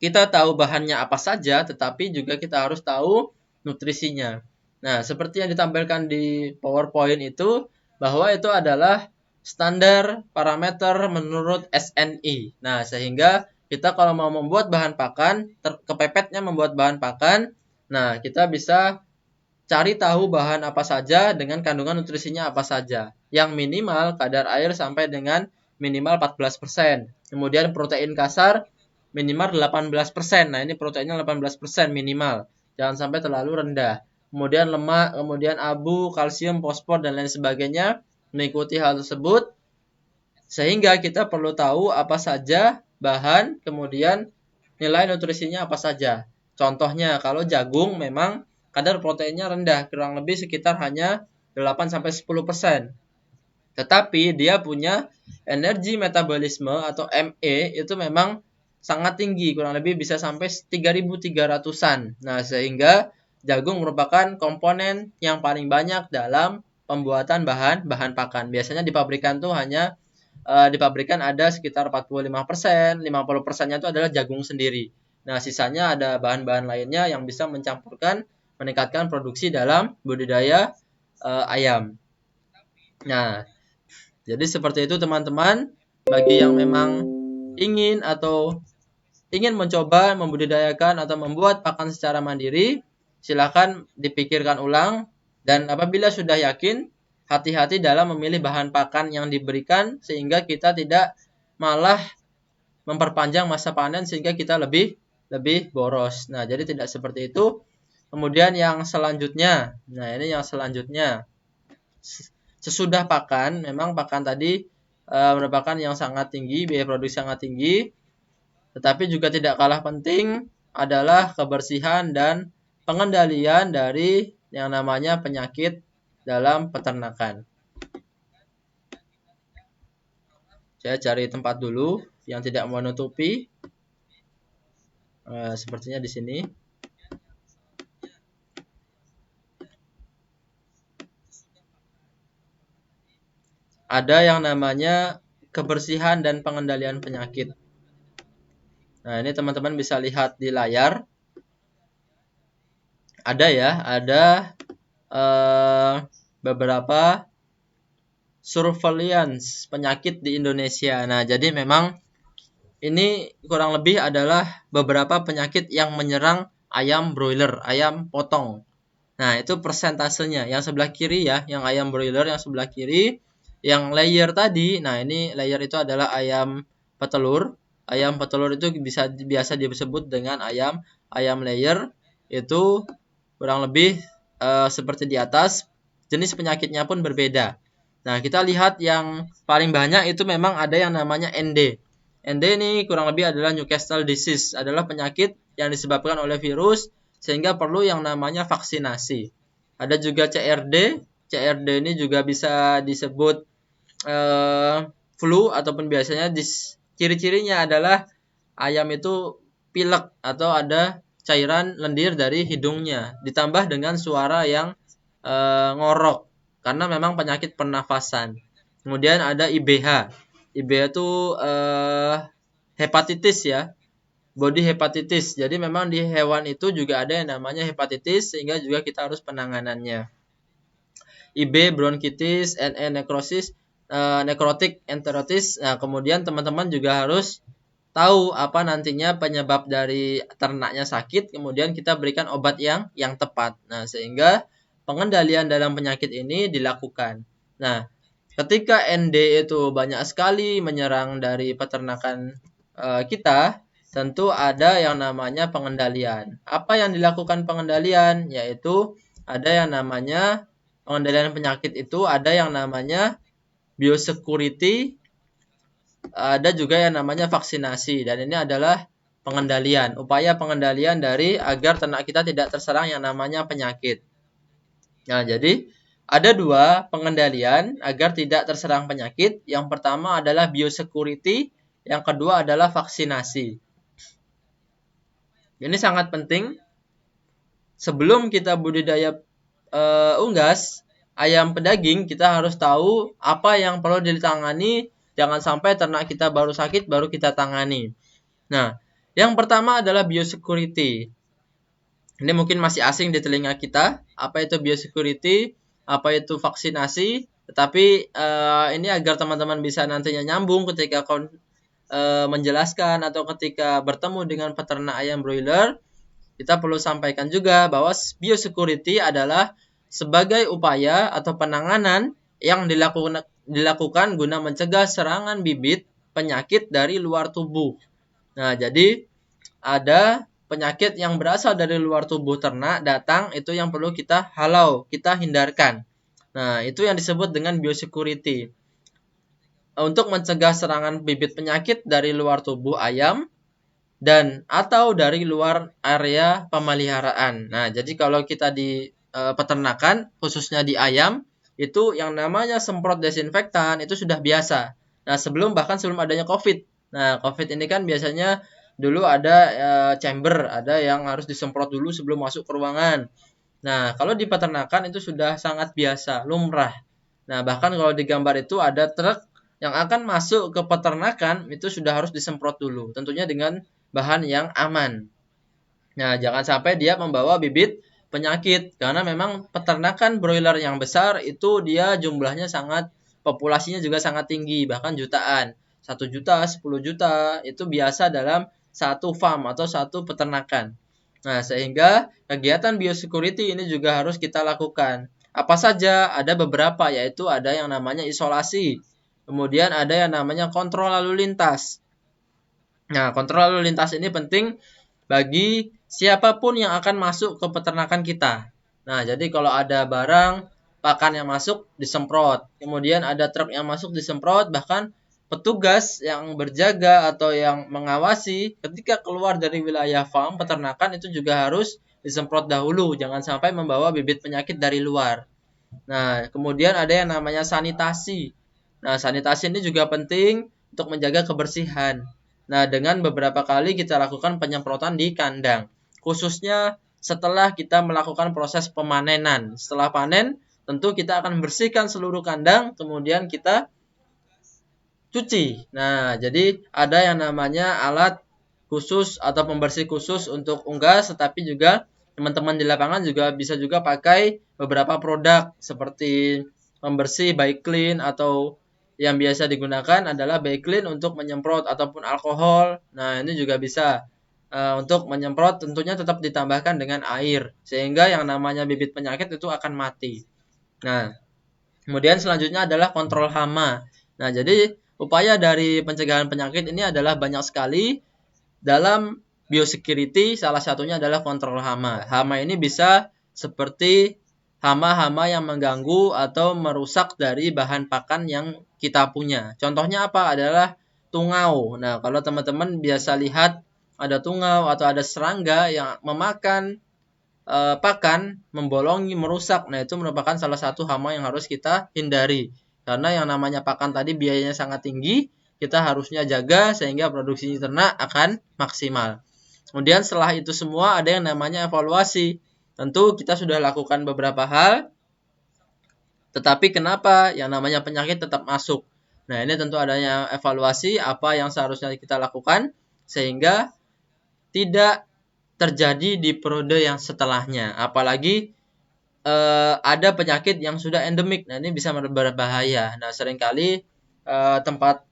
kita tahu bahannya apa saja, tetapi juga kita harus tahu nutrisinya. Nah, seperti yang ditampilkan di PowerPoint itu, bahwa itu adalah standar parameter menurut SNI. Nah, sehingga kita kalau mau membuat bahan pakan, kepepetnya membuat bahan pakan, nah kita bisa cari tahu bahan apa saja dengan kandungan nutrisinya apa saja. Yang minimal kadar air sampai dengan minimal 14%. Kemudian protein kasar minimal 18%. Nah, ini proteinnya 18% minimal. Jangan sampai terlalu rendah. kemudian lemak, kemudian abu, kalsium, fosfor, dan lain sebagainya, mengikuti hal tersebut, sehingga kita perlu tahu apa saja bahan, kemudian nilai nutrisinya apa saja. Contohnya, kalau jagung memang kadar proteinnya rendah, kurang lebih sekitar hanya 8-10%. Tetapi dia punya energi metabolisme atau ME itu memang sangat tinggi, kurang lebih bisa sampai 3.300-an. Nah, sehingga jagung merupakan komponen yang paling banyak dalam pembuatan bahan pakan. Biasanya di pabrikan tuh hanya di pabrikan ada sekitar 45%, 50%-nya itu adalah jagung sendiri. Nah, sisanya ada bahan-bahan lainnya yang bisa meningkatkan produksi dalam budidaya ayam. Nah, jadi seperti itu teman-teman, bagi yang memang ingin mencoba membudidayakan atau membuat pakan secara mandiri, silakan dipikirkan ulang, dan apabila sudah yakin, hati-hati dalam memilih bahan pakan yang diberikan sehingga kita tidak malah memperpanjang masa panen sehingga kita lebih boros. Nah, jadi tidak seperti itu. Kemudian yang selanjutnya, nah ini yang selanjutnya. Sesudah pakan, memang pakan tadi merupakan yang sangat tinggi, biaya produksi sangat tinggi, tetapi juga tidak kalah penting adalah kebersihan dan pengendalian dari yang namanya penyakit dalam peternakan. Saya cari tempat dulu yang tidak menutupi. Sepertinya di sini. Ada yang namanya kebersihan dan pengendalian penyakit. Nah, ini teman-teman bisa lihat di layar. Ada beberapa surveillance penyakit di Indonesia. Nah, jadi memang ini kurang lebih adalah beberapa penyakit yang menyerang ayam broiler, ayam potong. Nah, itu persentasenya. Yang sebelah kiri ya, yang ayam broiler yang sebelah kiri. Yang layer tadi, nah ini layer itu adalah ayam petelur. Ayam petelur itu biasa disebut dengan ayam layer. Itu kurang lebih seperti di atas. Jenis penyakitnya pun berbeda. Nah, kita lihat yang paling banyak itu memang ada yang namanya ND. ND ini kurang lebih adalah Newcastle disease, adalah penyakit yang disebabkan oleh virus sehingga perlu yang namanya vaksinasi. Ada juga CRD. CRD ini juga bisa disebut flu ataupun biasanya ciri-cirinya adalah ayam itu pilek atau ada cairan lendir dari hidungnya ditambah dengan suara yang ngorok karena memang penyakit pernafasan. Kemudian ada IBH. IBH itu hepatitis ya, body hepatitis. Jadi memang di hewan itu juga ada yang namanya hepatitis sehingga juga kita harus penanganannya. IB bronkitis, NE nekrosis, nekrotik enteritis. Nah, kemudian teman-teman juga harus tahu apa nantinya penyebab dari ternaknya sakit, kemudian kita berikan obat yang tepat. Nah, sehingga pengendalian dalam penyakit ini dilakukan. Nah, ketika ND itu banyak sekali menyerang dari peternakan kita, tentu ada yang namanya pengendalian. Apa yang dilakukan pengendalian? Yaitu ada yang namanya pengendalian penyakit itu ada yang namanya biosecurity, ada juga yang namanya vaksinasi, dan ini adalah pengendalian, upaya pengendalian dari agar ternak kita tidak terserang yang namanya penyakit. Nah, jadi ada dua pengendalian agar tidak terserang penyakit. Yang pertama adalah biosecurity, yang kedua adalah vaksinasi. Ini sangat penting. Sebelum kita budidaya unggas ayam pedaging, kita harus tahu apa yang perlu ditangani. Jangan sampai ternak kita baru sakit, baru kita tangani. Nah, yang pertama adalah biosecurity. Ini mungkin masih asing di telinga kita. Apa itu biosecurity? Apa itu vaksinasi? Tetapi ini agar teman-teman bisa nantinya nyambung ketika menjelaskan atau ketika bertemu dengan peternak ayam broiler, kita perlu sampaikan juga bahwa biosecurity adalah sebagai upaya atau penanganan yang dilakukan guna mencegah serangan bibit penyakit dari luar tubuh. Nah, jadi ada penyakit yang berasal dari luar tubuh ternak datang, itu yang perlu kita halau, kita hindarkan. Nah, itu yang disebut dengan biosecurity. Untuk mencegah serangan bibit penyakit dari luar tubuh ayam dan atau dari luar area pemeliharaan. Nah, jadi kalau kita di peternakan, khususnya di ayam, itu yang namanya semprot desinfektan itu sudah biasa. Nah, bahkan sebelum adanya COVID. Nah, COVID ini kan biasanya dulu ada chamber, ada yang harus disemprot dulu sebelum masuk ke ruangan. Nah, kalau di peternakan itu sudah sangat biasa, lumrah. Nah, bahkan kalau di gambar itu ada truk yang akan masuk ke peternakan itu sudah harus disemprot dulu, tentunya dengan bahan yang aman. Nah, jangan sampai dia membawa bibit penyakit, karena memang peternakan broiler yang besar itu dia jumlahnya populasinya juga sangat tinggi, bahkan jutaan. 1 juta, 10 juta, itu biasa dalam satu farm atau satu peternakan. Nah, sehingga kegiatan biosecurity ini juga harus kita lakukan. Apa saja? Ada beberapa, yaitu ada yang namanya isolasi. Kemudian ada yang namanya kontrol lalu lintas. Nah, kontrol lalu lintas ini penting bagi siapapun yang akan masuk ke peternakan kita. Nah, jadi kalau ada barang pakan yang masuk disemprot, kemudian ada truk yang masuk disemprot, bahkan petugas yang berjaga atau yang mengawasi ketika keluar dari wilayah farm peternakan itu juga harus disemprot dahulu, jangan sampai membawa bibit penyakit dari luar. Nah, kemudian ada yang namanya sanitasi. Nah, sanitasi ini juga penting untuk menjaga kebersihan. Nah, dengan beberapa kali kita lakukan penyemprotan di kandang, khususnya setelah kita melakukan proses pemanenan. Setelah panen, tentu kita akan membersihkan seluruh kandang, kemudian kita cuci. Nah, jadi ada yang namanya alat khusus atau pembersih khusus untuk unggas, tetapi juga teman-teman di lapangan juga bisa juga pakai beberapa produk seperti pembersih Biclean, atau yang biasa digunakan adalah Biclean untuk menyemprot ataupun alkohol. Nah, ini juga bisa untuk menyemprot, tentunya tetap ditambahkan dengan air sehingga yang namanya bibit penyakit itu akan mati. Nah, kemudian selanjutnya adalah kontrol hama. Nah, jadi upaya dari pencegahan penyakit ini adalah banyak sekali. Dalam biosecurity, salah satunya adalah kontrol hama. Hama ini bisa seperti hama-hama yang mengganggu atau merusak dari bahan pakan yang kita punya. Contohnya apa? Adalah tungau. Nah, kalau teman-teman biasa lihat ada tungau atau ada serangga yang memakan pakan, membolongi, merusak. Nah, itu merupakan salah satu hama yang harus kita hindari. Karena yang namanya pakan tadi biayanya sangat tinggi, kita harusnya jaga sehingga produksi ternak akan maksimal. Kemudian setelah itu semua ada yang namanya evaluasi. Tentu kita sudah lakukan beberapa hal, tetapi kenapa yang namanya penyakit tetap masuk? Nah, ini tentu adanya evaluasi apa yang seharusnya kita lakukan sehingga tidak terjadi di periode yang setelahnya. Apalagi ada penyakit yang sudah endemik. Nah, ini bisa berbahaya. Nah, seringkali tempat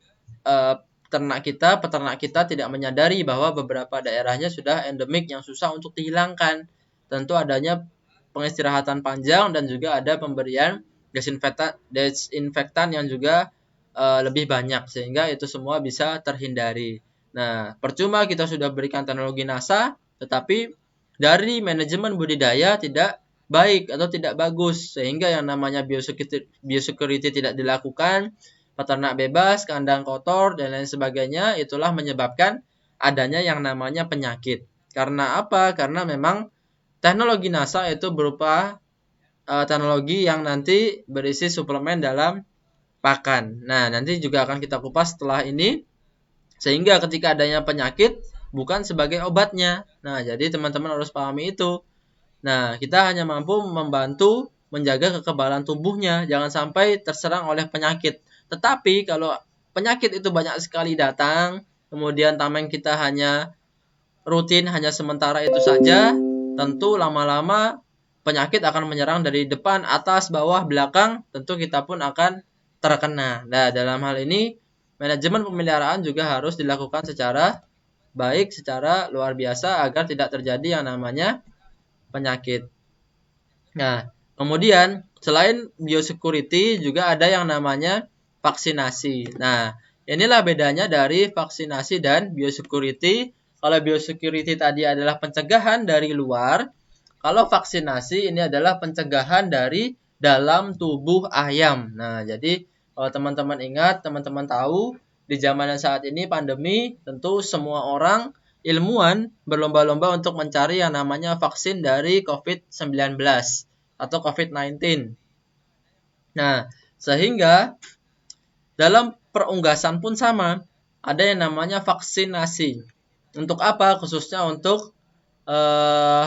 peternak kita tidak menyadari bahwa beberapa daerahnya sudah endemik yang susah untuk dihilangkan. Tentu adanya pengistirahatan panjang dan juga ada pemberian desinfektan yang juga lebih banyak sehingga itu semua bisa terhindari. Nah, percuma kita sudah berikan teknologi NASA, tetapi dari manajemen budidaya tidak baik atau tidak bagus sehingga yang namanya biosecurity tidak dilakukan, peternak bebas, kandang kotor dan lain sebagainya, itulah menyebabkan adanya yang namanya penyakit. Karena apa? Karena memang teknologi NASA itu berupa teknologi yang nanti berisi suplemen dalam pakan. Nah, nanti juga akan kita kupas setelah ini sehingga ketika adanya penyakit bukan sebagai obatnya. Nah, jadi teman-teman harus pahami itu. Nah, kita hanya mampu membantu menjaga kekebalan tubuhnya, jangan sampai terserang oleh penyakit. Tetapi kalau penyakit itu banyak sekali datang, kemudian tameng kita hanya rutin, hanya sementara itu saja, tentu lama-lama penyakit akan menyerang dari depan, atas, bawah, belakang, tentu kita pun akan terkena. Nah, dalam hal ini manajemen pemeliharaan juga harus dilakukan secara baik, secara luar biasa agar tidak terjadi yang namanya penyakit. Nah, kemudian selain biosecurity juga ada yang namanya vaksinasi. Nah, inilah bedanya dari vaksinasi dan biosecurity. Kalau biosecurity tadi adalah pencegahan dari luar, kalau vaksinasi ini adalah pencegahan dari dalam tubuh ayam. Nah, jadi kalau teman-teman ingat, teman-teman tahu, di zaman yang saat ini pandemi, tentu semua orang ilmuwan berlomba-lomba untuk mencari yang namanya vaksin dari COVID-19 atau COVID-19. Nah, sehingga dalam perunggasan pun sama, ada yang namanya vaksinasi. Untuk apa? Khususnya untuk eh,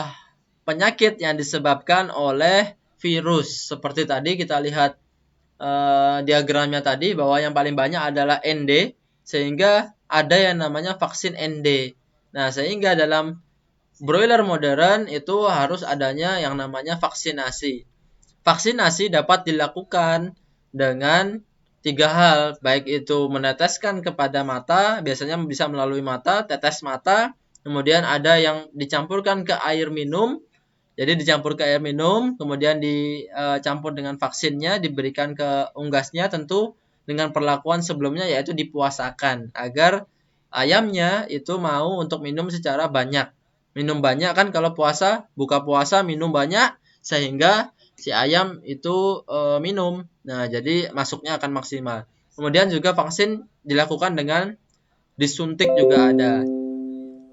penyakit yang disebabkan oleh virus. Seperti tadi kita lihat diagramnya tadi bahwa yang paling banyak adalah ND, sehingga ada yang namanya vaksin ND. Nah, sehingga dalam broiler modern itu harus adanya yang namanya vaksinasi. Vaksinasi dapat dilakukan dengan 3 hal, baik itu meneteskan kepada mata, biasanya bisa melalui mata, tetes mata, kemudian ada yang dicampurkan ke air minum, jadi dicampur ke air minum, kemudian dicampur dengan vaksinnya, diberikan ke unggasnya tentu dengan perlakuan sebelumnya yaitu dipuasakan agar ayamnya itu mau untuk minum secara banyak. Minum banyak kan kalau puasa, buka puasa minum banyak sehingga si ayam itu minum. Nah, jadi masuknya akan maksimal. Kemudian juga vaksin dilakukan dengan disuntik juga ada.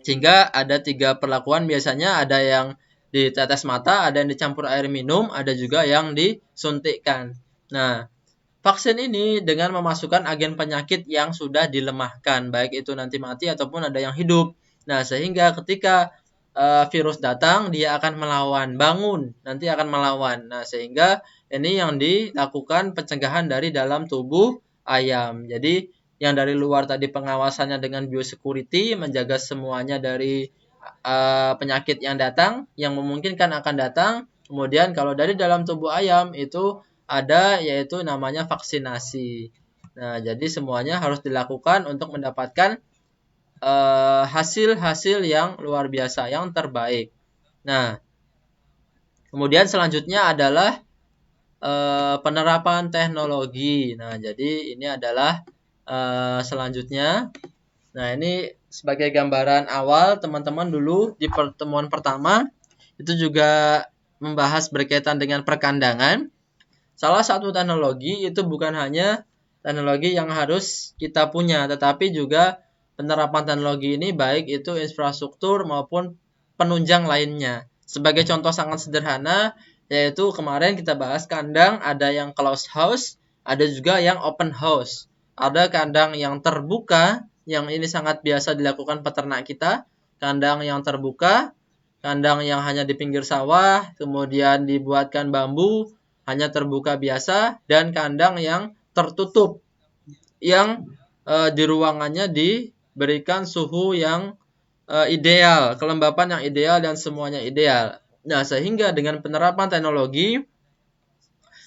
Sehingga ada 3 perlakuan biasanya, ada yang ditetes mata, ada yang dicampur air minum, ada juga yang disuntikkan. Nah, vaksin ini dengan memasukkan agen penyakit yang sudah dilemahkan, baik itu nanti mati ataupun ada yang hidup. Nah, sehingga ketika virus datang, dia akan melawan, bangun, nanti akan melawan. Nah, sehingga ini yang dilakukan pencegahan dari dalam tubuh ayam. Jadi, yang dari luar tadi pengawasannya dengan biosecurity, menjaga semuanya dari penyakit yang datang, yang memungkinkan akan datang. Kemudian kalau dari dalam tubuh ayam itu ada yaitu namanya vaksinasi. Nah, jadi semuanya harus dilakukan untuk mendapatkan hasil-hasil yang luar biasa, yang terbaik. Nah, kemudian selanjutnya adalah penerapan teknologi. Nah, jadi ini adalah selanjutnya. Nah, ini sebagai gambaran awal teman-teman dulu di pertemuan pertama itu juga membahas berkaitan dengan perkandangan. Salah satu teknologi itu bukan hanya teknologi yang harus kita punya, tetapi juga penerapan teknologi ini baik itu infrastruktur maupun penunjang lainnya. Sebagai contoh sangat sederhana, yaitu kemarin kita bahas kandang, ada yang closed house, ada juga yang open house. Ada kandang yang terbuka, yang ini sangat biasa dilakukan peternak kita, kandang yang terbuka, kandang yang hanya di pinggir sawah, kemudian dibuatkan bambu, hanya terbuka biasa, dan kandang yang tertutup, yang di ruangannya diberikan suhu yang ideal, kelembapan yang ideal, dan semuanya ideal. Nah, sehingga dengan penerapan teknologi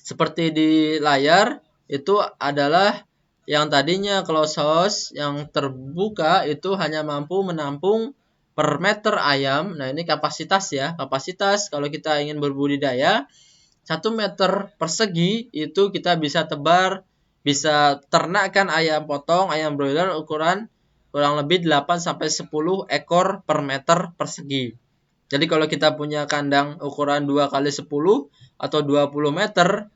seperti di layar, itu adalah yang tadinya closed house, yang terbuka itu hanya mampu menampung per meter ayam. Nah, ini kapasitas ya. Kapasitas kalau kita ingin berbudidaya, 1 meter persegi itu kita bisa tebar, bisa ternakkan ayam potong, ayam broiler ukuran kurang lebih 8-10 ekor per meter persegi. Jadi kalau kita punya kandang ukuran 2x10 atau 20 meter,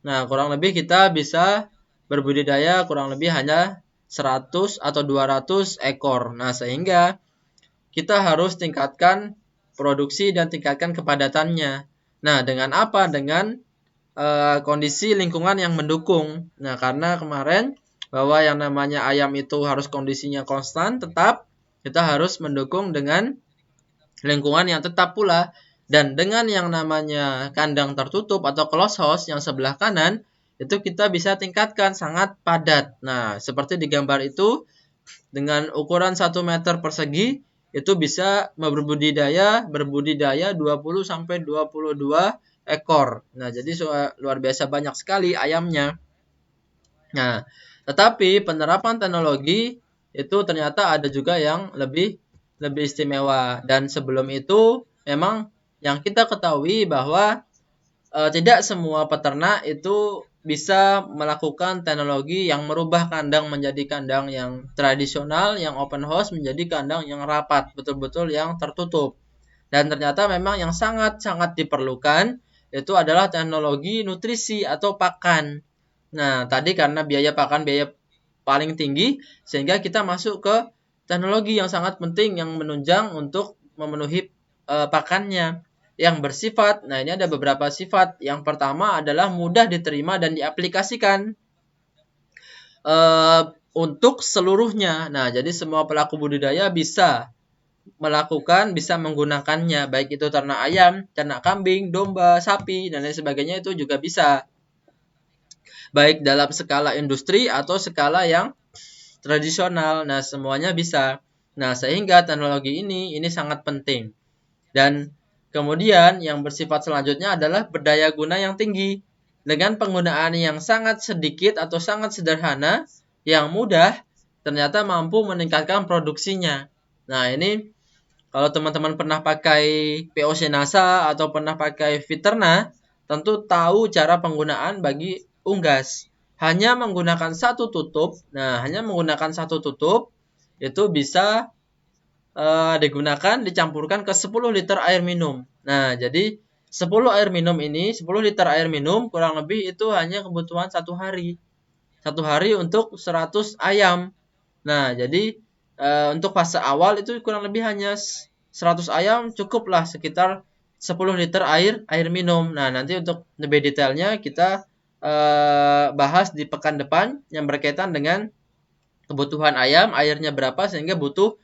nah kurang lebih kita bisa berbudidaya kurang lebih hanya 100 atau 200 ekor. Nah, sehingga kita harus tingkatkan produksi dan tingkatkan kepadatannya. Nah, dengan apa? Dengan kondisi lingkungan yang mendukung. Nah, karena kemarin bahwa yang namanya ayam itu harus kondisinya konstan, tetap kita harus mendukung dengan lingkungan yang tetap pula. Dan dengan yang namanya kandang tertutup atau closed house yang sebelah kanan, itu kita bisa tingkatkan sangat padat. Nah, seperti di gambar itu, dengan ukuran 1 meter persegi, itu bisa berbudidaya 20-22 ekor. Nah, jadi luar biasa banyak sekali ayamnya. Nah, tetapi penerapan teknologi itu ternyata ada juga yang lebih istimewa. Dan sebelum itu memang yang kita ketahui bahwa tidak semua peternak itu bisa melakukan teknologi yang merubah kandang menjadi kandang yang tradisional, yang open house menjadi kandang yang rapat, betul-betul yang tertutup. Dan ternyata memang yang sangat-sangat diperlukan itu adalah teknologi nutrisi atau pakan. Nah, tadi karena biaya pakan biaya paling tinggi, sehingga kita masuk ke teknologi yang sangat penting yang menunjang untuk memenuhi pakannya yang bersifat. Nah, ini ada beberapa sifat. Yang pertama adalah mudah diterima dan diaplikasikan untuk seluruhnya. Nah, jadi semua pelaku budidaya bisa bisa menggunakannya, baik itu ternak ayam, ternak kambing, domba, sapi, dan lain sebagainya itu juga bisa. Baik dalam skala industri atau skala yang tradisional. Nah, semuanya bisa. Nah, sehingga teknologi ini sangat penting. Dan kemudian yang bersifat selanjutnya adalah berdaya guna yang tinggi. Dengan penggunaan yang sangat sedikit atau sangat sederhana, yang mudah, ternyata mampu meningkatkan produksinya. Nah, ini kalau teman-teman pernah pakai POC NASA atau pernah pakai Viterna, tentu tahu cara penggunaan bagi unggas. Hanya menggunakan satu tutup, itu bisa digunakan dicampurkan ke 10 liter air minum. Nah, jadi 10 liter air minum kurang lebih itu hanya kebutuhan satu hari. Satu hari untuk 100 ayam. Nah, jadi untuk fase awal itu kurang lebih hanya 100 ayam cukuplah sekitar 10 liter air minum. Nah, nanti untuk lebih detailnya kita bahas di pekan depan yang berkaitan dengan kebutuhan ayam, airnya berapa sehingga butuh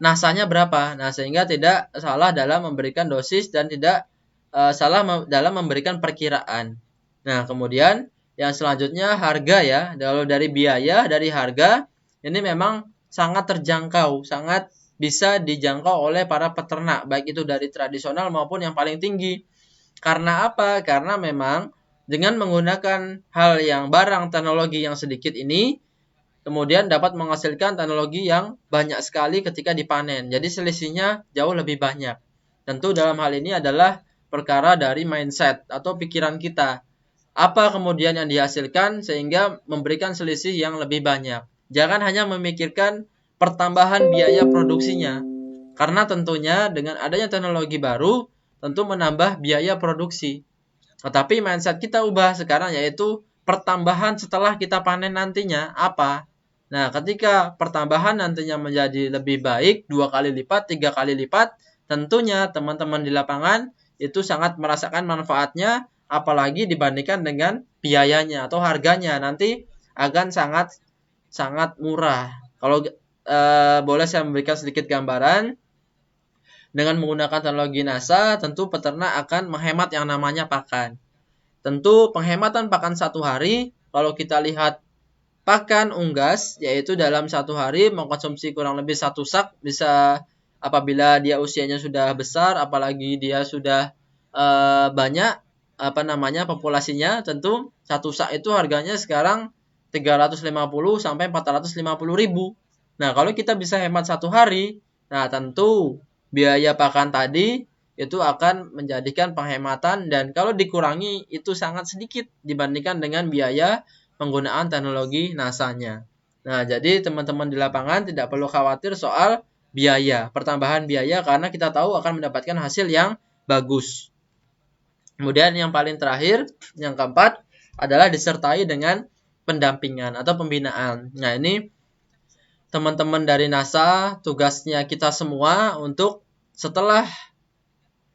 nasanya berapa. Nah, sehingga tidak salah dalam memberikan dosis dan tidak salah dalam memberikan perkiraan. Nah, kemudian yang selanjutnya harga ya. Kalau dari biaya, dari harga, ini memang sangat terjangkau, sangat bisa dijangkau oleh para peternak, baik itu dari tradisional maupun yang paling tinggi. Karena apa? Karena memang dengan menggunakan hal yang barang teknologi yang sedikit ini, kemudian dapat menghasilkan teknologi yang banyak sekali ketika dipanen. Jadi selisihnya jauh lebih banyak. Tentu dalam hal ini adalah perkara dari mindset atau pikiran kita. Apa kemudian yang dihasilkan sehingga memberikan selisih yang lebih banyak. Jangan hanya memikirkan pertambahan biaya produksinya. Karena tentunya dengan adanya teknologi baru, tentu menambah biaya produksi. Tetapi mindset kita ubah sekarang yaitu pertambahan setelah kita panen nantinya apa? Nah, ketika pertambahan nantinya menjadi lebih baik, 2 kali lipat, 3 kali lipat, tentunya teman-teman di lapangan itu sangat merasakan manfaatnya, apalagi dibandingkan dengan biayanya atau harganya nanti akan sangat murah. Kalau boleh saya memberikan sedikit gambaran, dengan menggunakan teknologi NASA, tentu peternak akan menghemat yang namanya pakan. Tentu penghematan pakan satu hari, kalau kita lihat pakan unggas, yaitu dalam satu hari mengkonsumsi kurang lebih 1 sak, bisa apabila dia usianya sudah besar, apalagi dia sudah banyak populasinya, tentu 1 sak itu harganya sekarang 350 sampai 450 ribu. Nah, kalau kita bisa hemat satu hari, nah tentu biaya pakan tadi itu akan menjadikan penghematan, dan kalau dikurangi itu sangat sedikit dibandingkan dengan biaya penggunaan teknologi NASA-nya. Nah, jadi teman-teman di lapangan tidak perlu khawatir soal biaya, pertambahan biaya, karena kita tahu akan mendapatkan hasil yang bagus. Kemudian yang paling terakhir, yang keempat, adalah disertai dengan pendampingan atau pembinaan. Nah, ini teman-teman dari NASA, tugasnya kita semua untuk setelah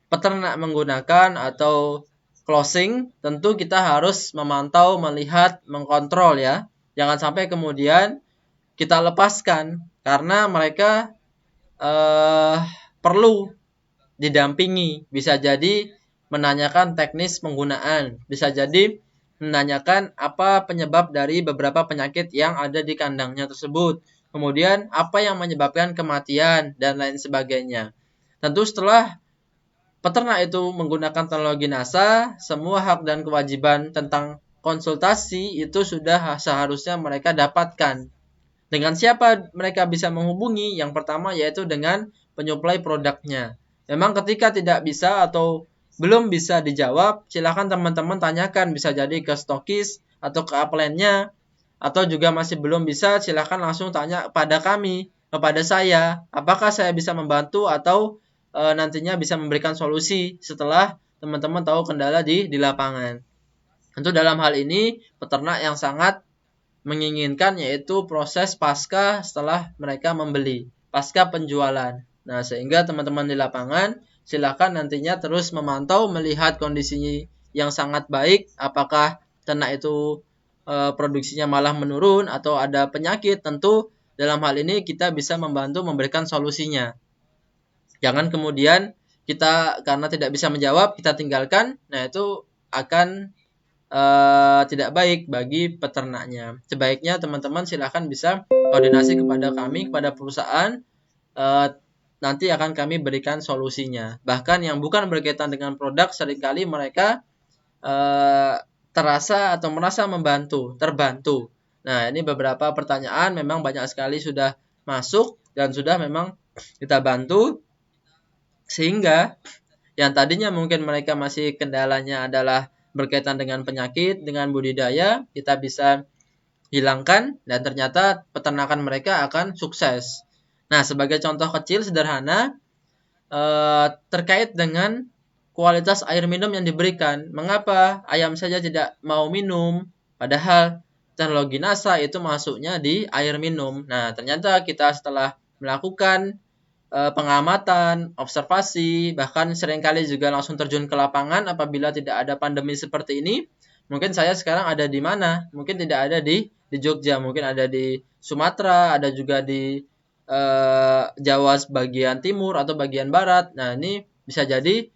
peternak menggunakan atau closing, tentu kita harus memantau, melihat, mengkontrol ya. Jangan sampai kemudian kita lepaskan, karena mereka perlu didampingi. Bisa jadi menanyakan teknis penggunaan, bisa jadi menanyakan apa penyebab dari beberapa penyakit yang ada di kandangnya tersebut. Kemudian apa yang menyebabkan kematian dan lain sebagainya. Tentu setelah peternak itu menggunakan teknologi NASA, semua hak dan kewajiban tentang konsultasi itu sudah seharusnya mereka dapatkan. Dengan siapa mereka bisa menghubungi? Yang pertama yaitu dengan penyuplai produknya. Memang ketika tidak bisa atau belum bisa dijawab, silakan teman-teman tanyakan, bisa jadi ke stokis atau ke upline-nya, atau juga masih belum bisa, silahkan langsung tanya pada kami, kepada saya, apakah saya bisa membantu atau nantinya bisa memberikan solusi setelah teman-teman tahu kendala di lapangan. Tentu dalam hal ini peternak yang sangat menginginkan yaitu proses pasca setelah mereka membeli, pasca penjualan. Nah, sehingga teman-teman di lapangan silakan nantinya terus memantau, melihat kondisi yang sangat baik, apakah ternak itu produksinya malah menurun atau ada penyakit. Tentu dalam hal ini kita bisa membantu memberikan solusinya. Jangan kemudian kita karena tidak bisa menjawab, kita tinggalkan. Nah, itu akan tidak baik bagi peternaknya. Sebaiknya teman-teman silahkan bisa koordinasi kepada kami, kepada perusahaan. Nanti akan kami berikan solusinya. Bahkan yang bukan berkaitan dengan produk, seringkali mereka terasa atau merasa terbantu. Nah, ini beberapa pertanyaan memang banyak sekali sudah masuk dan sudah memang kita bantu. Sehingga yang tadinya mungkin mereka masih kendalanya adalah berkaitan dengan penyakit, dengan budidaya, kita bisa hilangkan dan ternyata peternakan mereka akan sukses. Nah, sebagai contoh kecil sederhana terkait dengan kualitas air minum yang diberikan. Mengapa ayam saja tidak mau minum, padahal teknologi NASA itu masuknya di air minum. Nah, ternyata kita setelah melakukan pengamatan, observasi, bahkan seringkali juga langsung terjun ke lapangan apabila tidak ada pandemi seperti ini. Mungkin saya sekarang ada di mana? Mungkin tidak ada di Jogja, mungkin ada di Sumatera, ada juga di Jawa bagian timur atau bagian barat. Nah, ini bisa jadi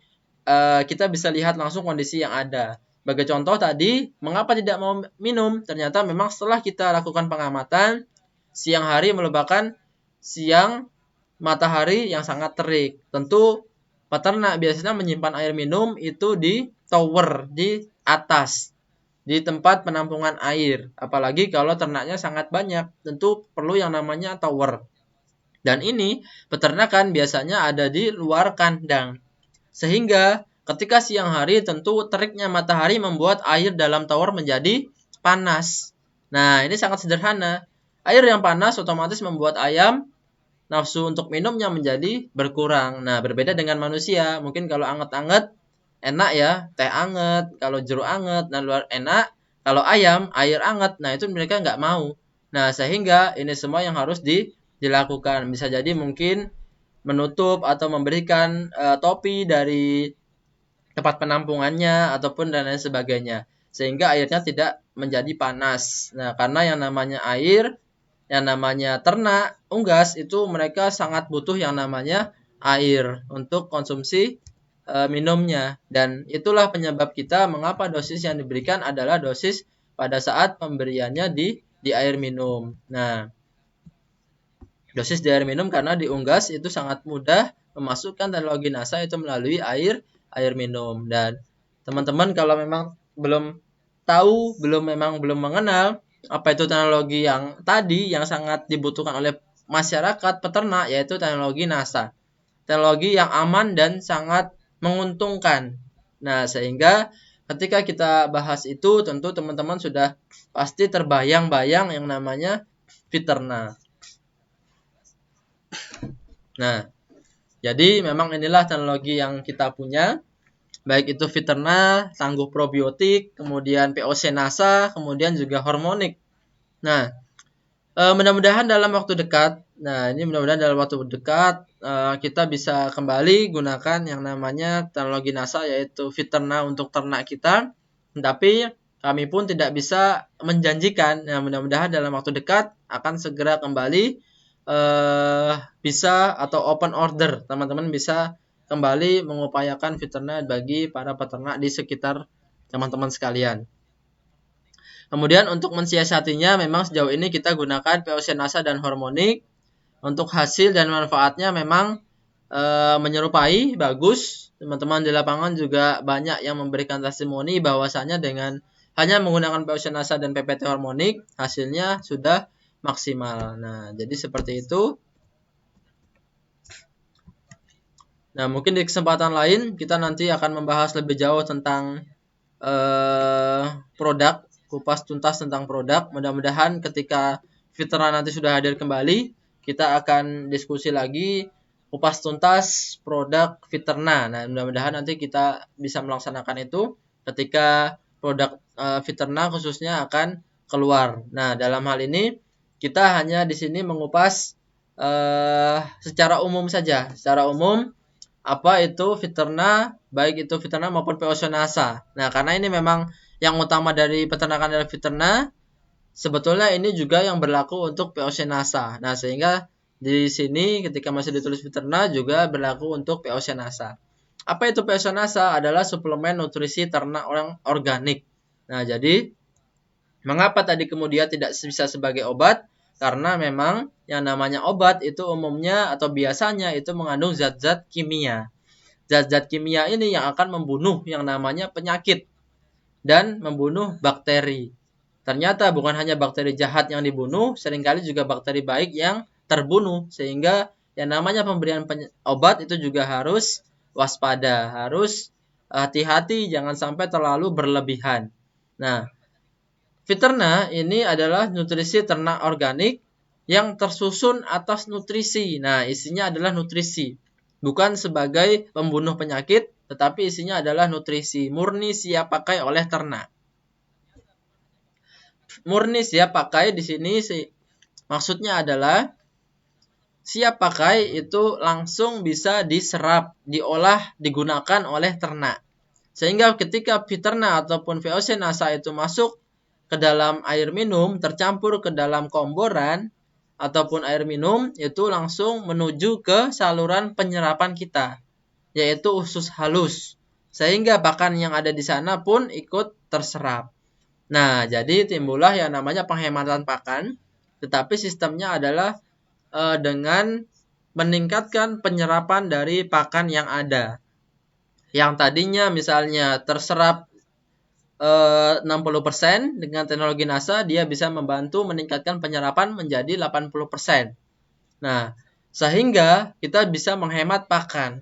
kita bisa lihat langsung kondisi yang ada. Sebagai contoh tadi, mengapa tidak mau minum? Ternyata memang setelah kita lakukan pengamatan, siang hari merupakan siang matahari yang sangat terik. Tentu peternak biasanya menyimpan air minum itu di tower, di atas, di tempat penampungan air. Apalagi kalau ternaknya sangat banyak, tentu perlu yang namanya tower. Dan ini peternakan biasanya ada di luar kandang. Sehingga ketika siang hari tentu teriknya matahari membuat air dalam tower menjadi panas. Nah, ini sangat sederhana. Air yang panas otomatis membuat ayam nafsu untuk minumnya menjadi berkurang. Nah, berbeda dengan manusia. Mungkin kalau anget-anget enak ya, teh anget, kalau jeruk anget, nah luar enak. Kalau ayam, air anget, nah itu mereka nggak mau. Nah, sehingga ini semua yang harus dilakukan. Bisa jadi mungkin menutup atau memberikan topi dari tempat penampungannya ataupun dan lain sebagainya. Sehingga airnya tidak menjadi panas. Nah, karena yang namanya air, yang namanya ternak, unggas, itu mereka sangat butuh yang namanya air untuk konsumsi minumnya. Dan itulah penyebab kita mengapa dosis yang diberikan adalah dosis pada saat pemberiannya di air minum. Nah, dosis di air minum karena di unggas itu sangat mudah memasukkan teknologi NASA itu melalui air minum. Dan teman-teman kalau memang belum tahu, belum mengenal apa itu teknologi yang tadi yang sangat dibutuhkan oleh masyarakat peternak, yaitu teknologi NASA. Teknologi yang aman dan sangat menguntungkan. Nah, sehingga ketika kita bahas itu tentu teman-teman sudah pasti terbayang-bayang yang namanya Fiterna. Nah, jadi memang inilah teknologi yang kita punya. Baik itu Fiterna, tangguh probiotik, kemudian POC NASA, kemudian juga hormonik. Nah, mudah-mudahan dalam waktu dekat, kita bisa kembali gunakan yang namanya teknologi NASA yaitu Fiterna untuk ternak kita. Tapi kami pun tidak bisa menjanjikan. Nah, mudah-mudahan dalam waktu dekat akan segera kembali bisa atau open order. Teman-teman bisa kembali mengupayakan Fiterna bagi para peternak di sekitar teman-teman sekalian. Kemudian untuk mensiasatinya memang sejauh ini kita gunakan POC NASA dan hormonik. Untuk hasil dan manfaatnya memang menyerupai, bagus. Teman-teman di lapangan juga banyak yang memberikan testimoni bahwasanya dengan hanya menggunakan POC NASA dan PPT hormonik hasilnya sudah maksimal. Nah, jadi seperti itu. Nah, mungkin di kesempatan lain kita nanti akan membahas lebih jauh tentang produk kupas tuntas tentang produk. Mudah-mudahan ketika Fitra nanti sudah hadir kembali, kita akan diskusi lagi kupas tuntas produk Fiterna. Nah, mudah-mudahan nanti kita bisa melaksanakan itu ketika produk Fiterna khususnya akan keluar. Nah, dalam hal ini kita hanya di sini mengupas secara umum saja. Secara umum apa itu Fiterna, baik itu Fiterna maupun Peocenasa. Nah, karena ini memang yang utama dari peternakan adalah Fiterna, sebetulnya ini juga yang berlaku untuk Peocenasa. Nah, sehingga di sini ketika masih ditulis Fiterna juga berlaku untuk Peocenasa. Apa itu Peocenasa? Adalah suplemen nutrisi ternak organik. Nah, jadi mengapa tadi kemudian tidak bisa sebagai obat? Karena memang yang namanya obat itu umumnya atau biasanya itu mengandung zat-zat kimia. Zat-zat kimia ini yang akan membunuh yang namanya penyakit dan membunuh bakteri. Ternyata bukan hanya bakteri jahat yang dibunuh, seringkali juga bakteri baik yang terbunuh. Sehingga yang namanya pemberian obat itu juga harus waspada, harus hati-hati, jangan sampai terlalu berlebihan. Nah, Fiterna ini adalah nutrisi ternak organik yang tersusun atas nutrisi. Nah, isinya adalah nutrisi. Bukan sebagai pembunuh penyakit, tetapi isinya adalah nutrisi. Murni siap pakai oleh ternak. Murni siap pakai di sini maksudnya adalah siap pakai itu langsung bisa diserap, diolah, digunakan oleh ternak. Sehingga ketika Fiterna ataupun Peocenasa itu masuk ke dalam air minum, tercampur ke dalam komboran ataupun air minum, itu langsung menuju ke saluran penyerapan kita, yaitu usus halus. Sehingga pakan yang ada di sana pun ikut terserap. Nah, jadi timbullah yang namanya penghematan pakan, tetapi sistemnya adalah dengan meningkatkan penyerapan dari pakan yang ada. Yang tadinya misalnya terserap 60% dengan teknologi NASA, dia bisa membantu meningkatkan penyerapan menjadi 80%. Nah, sehingga kita bisa menghemat pakan.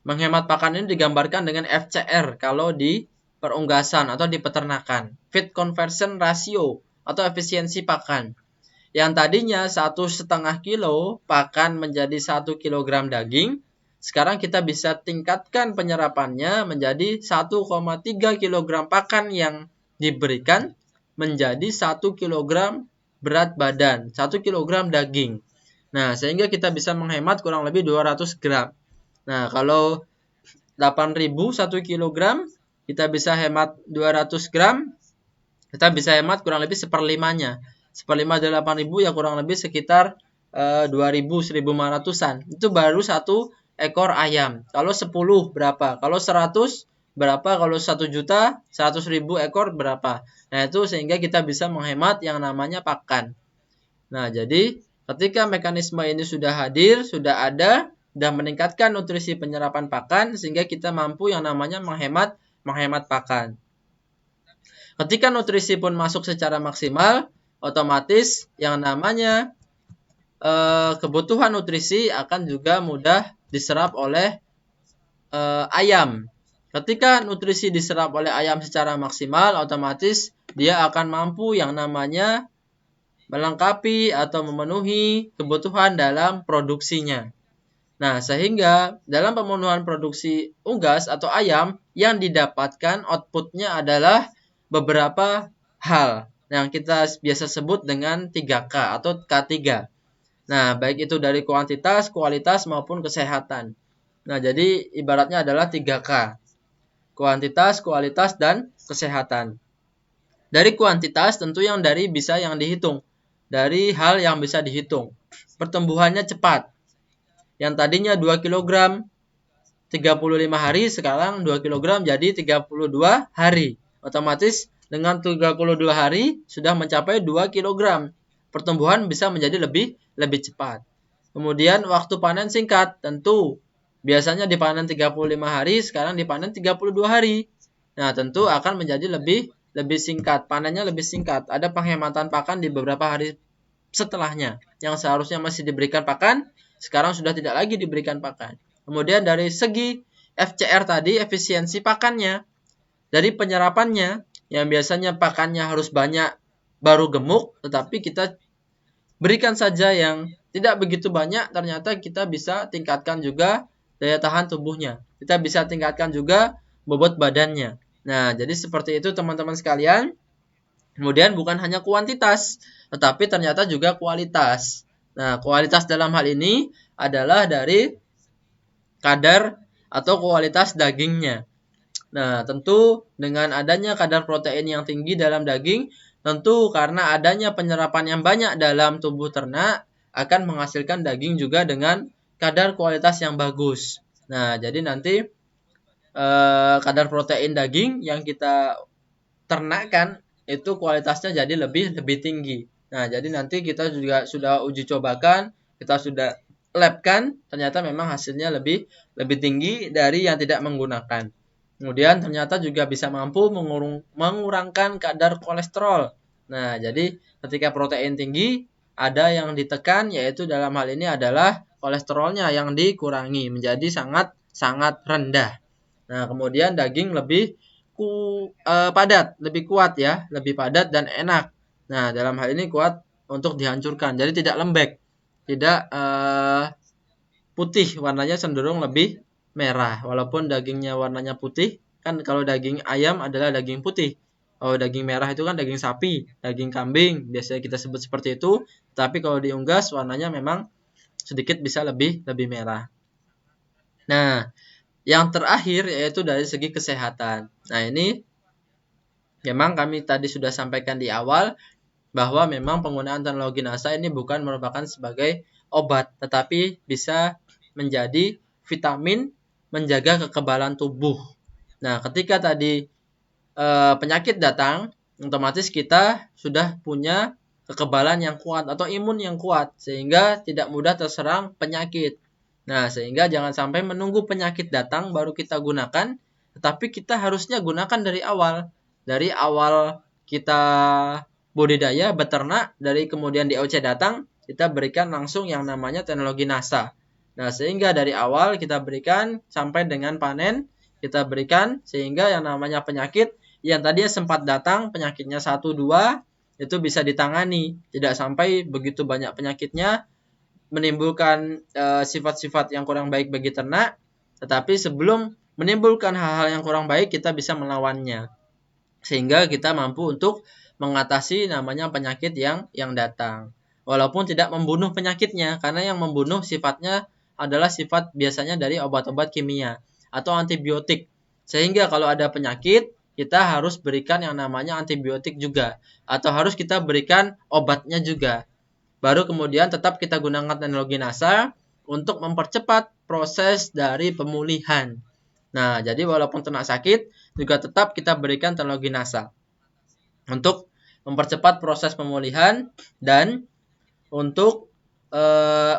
Menghemat pakan ini digambarkan dengan FCR kalau di perunggasan atau di peternakan. Feed Conversion Ratio atau efisiensi pakan. Yang tadinya 1,5 kilo pakan menjadi 1 kilogram daging, sekarang kita bisa tingkatkan penyerapannya menjadi 1,3 kg pakan yang diberikan menjadi 1 kg berat badan, 1 kg daging. Nah, sehingga kita bisa menghemat kurang lebih 200 gram. Nah, kalau 8.000 1 kg, kita bisa hemat 200 gram, kita bisa hemat kurang lebih seperlimanya. Seperlima dari 8.000 ya kurang lebih sekitar 2.000, 1.500-an. Itu baru satu ekor ayam. Kalau 10 berapa? Kalau 100 berapa? Kalau 1 juta, 100.000 ekor berapa? Nah, itu sehingga kita bisa menghemat yang namanya pakan. Nah, jadi ketika mekanisme ini sudah hadir, sudah ada, dan meningkatkan nutrisi penyerapan pakan, sehingga kita mampu yang namanya menghemat pakan. Ketika nutrisi pun masuk secara maksimal, otomatis yang namanya kebutuhan nutrisi akan juga mudah diserap oleh ayam. Ketika nutrisi diserap oleh ayam secara maksimal, otomatis dia akan mampu yang namanya melengkapi atau memenuhi kebutuhan dalam produksinya. Nah, sehingga dalam pemenuhan produksi unggas atau ayam yang didapatkan outputnya adalah beberapa hal yang kita biasa sebut dengan 3K atau K3. Nah, baik itu dari kuantitas, kualitas, maupun kesehatan. Nah, jadi ibaratnya adalah 3K. Kuantitas, kualitas, dan kesehatan. Dari kuantitas tentu yang bisa yang dihitung. Dari hal yang bisa dihitung. Pertumbuhannya cepat. Yang tadinya 2 kg 35 hari, sekarang 2 kg jadi 32 hari. Otomatis dengan 32 hari sudah mencapai 2 kg. Pertumbuhan bisa menjadi lebih cepat. Kemudian waktu panen singkat, tentu biasanya dipanen 35 hari, sekarang dipanen 32 hari. Nah, tentu akan menjadi lebih singkat, panennya lebih singkat. Ada penghematan pakan di beberapa hari setelahnya. Yang seharusnya masih diberikan pakan, sekarang sudah tidak lagi diberikan pakan. Kemudian dari segi FCR tadi, efisiensi pakannya, dari penyerapannya, yang biasanya pakannya harus banyak baru gemuk, tetapi kita berikan saja yang tidak begitu banyak, ternyata kita bisa tingkatkan juga daya tahan tubuhnya. Kita bisa tingkatkan juga bobot badannya. Nah, jadi seperti itu teman-teman sekalian. Kemudian bukan hanya kuantitas, tetapi ternyata juga kualitas. Nah, kualitas dalam hal ini adalah dari kadar atau kualitas dagingnya. Nah, tentu dengan adanya kadar protein yang tinggi dalam daging, tentu karena adanya penyerapan yang banyak dalam tubuh ternak akan menghasilkan daging juga dengan kadar kualitas yang bagus. Nah, jadi nanti kadar protein daging yang kita ternakkan itu kualitasnya jadi lebih tinggi. Nah, jadi nanti kita juga sudah uji cobakan, kita sudah labkan, ternyata memang hasilnya lebih tinggi dari yang tidak menggunakan. Kemudian ternyata juga bisa mampu mengurangkan kadar kolesterol. Nah, jadi ketika protein tinggi, ada yang ditekan, yaitu dalam hal ini adalah kolesterolnya yang dikurangi menjadi sangat rendah. Nah, kemudian daging lebih padat, lebih kuat ya, lebih padat dan enak. Nah, dalam hal ini kuat untuk dihancurkan, jadi tidak lembek, tidak putih, warnanya cenderung lebih merah. Walaupun dagingnya warnanya putih, kan kalau daging ayam adalah daging putih. Kalau daging merah itu kan daging sapi, daging kambing, biasanya kita sebut seperti itu. Tapi kalau diunggas warnanya memang sedikit bisa lebih merah. Nah, yang terakhir yaitu dari segi kesehatan. Nah, ini memang kami tadi sudah sampaikan di awal bahwa memang penggunaan teknologi NASA ini bukan merupakan sebagai obat, tetapi bisa menjadi vitamin menjaga kekebalan tubuh. Nah, ketika tadi penyakit datang, otomatis kita sudah punya kekebalan yang kuat atau imun yang kuat, sehingga tidak mudah terserang penyakit. Nah, sehingga jangan sampai menunggu penyakit datang baru kita gunakan, tetapi kita harusnya gunakan dari awal. Dari awal kita budidaya, beternak, dari kemudian DOC datang, kita berikan langsung yang namanya teknologi NASA. Nah, sehingga dari awal kita berikan sampai dengan panen, kita berikan sehingga yang namanya penyakit yang tadinya sempat datang, penyakitnya 1-2, itu bisa ditangani. Tidak sampai begitu banyak penyakitnya, menimbulkan sifat-sifat yang kurang baik bagi ternak, tetapi sebelum menimbulkan hal-hal yang kurang baik, kita bisa melawannya. Sehingga kita mampu untuk mengatasi namanya penyakit yang datang. Walaupun tidak membunuh penyakitnya, karena yang membunuh sifatnya adalah sifat biasanya dari obat-obat kimia atau antibiotik. Sehingga kalau ada penyakit, kita harus berikan yang namanya antibiotik juga. Atau harus kita berikan obatnya juga. Baru kemudian tetap kita gunakan teknologi NASA untuk mempercepat proses dari pemulihan. Nah, jadi walaupun ternak sakit, juga tetap kita berikan teknologi NASA untuk mempercepat proses pemulihan dan untuk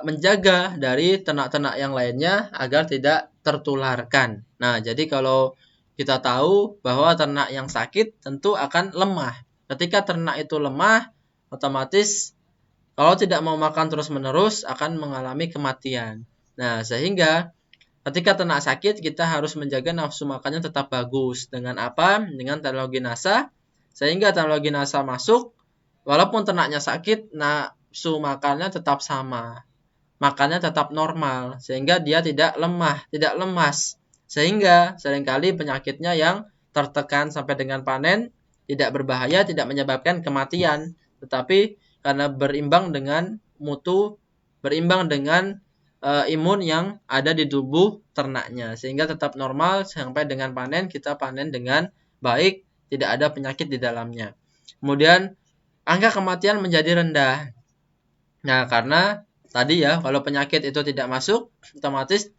menjaga dari ternak-ternak yang lainnya agar tidak tertularkan. Nah, jadi kalau kita tahu bahwa ternak yang sakit tentu akan lemah. Ketika ternak itu lemah, otomatis kalau tidak mau makan terus-menerus akan mengalami kematian. Nah, sehingga ketika ternak sakit, kita harus menjaga nafsu makannya tetap bagus. Dengan apa? Dengan teknologi NASA. Sehingga teknologi NASA masuk, walaupun ternaknya sakit, nafsu makannya tetap sama. Makannya tetap normal. Sehingga dia tidak lemah, tidak lemas. Sehingga seringkali penyakitnya yang tertekan sampai dengan panen tidak berbahaya, tidak menyebabkan kematian. Tetapi karena berimbang dengan mutu, berimbang dengan imun yang ada di tubuh ternaknya, sehingga tetap normal sampai dengan panen, kita panen dengan baik, tidak ada penyakit di dalamnya. Kemudian angka kematian menjadi rendah. Nah, karena tadi ya, kalau penyakit itu tidak masuk, otomatis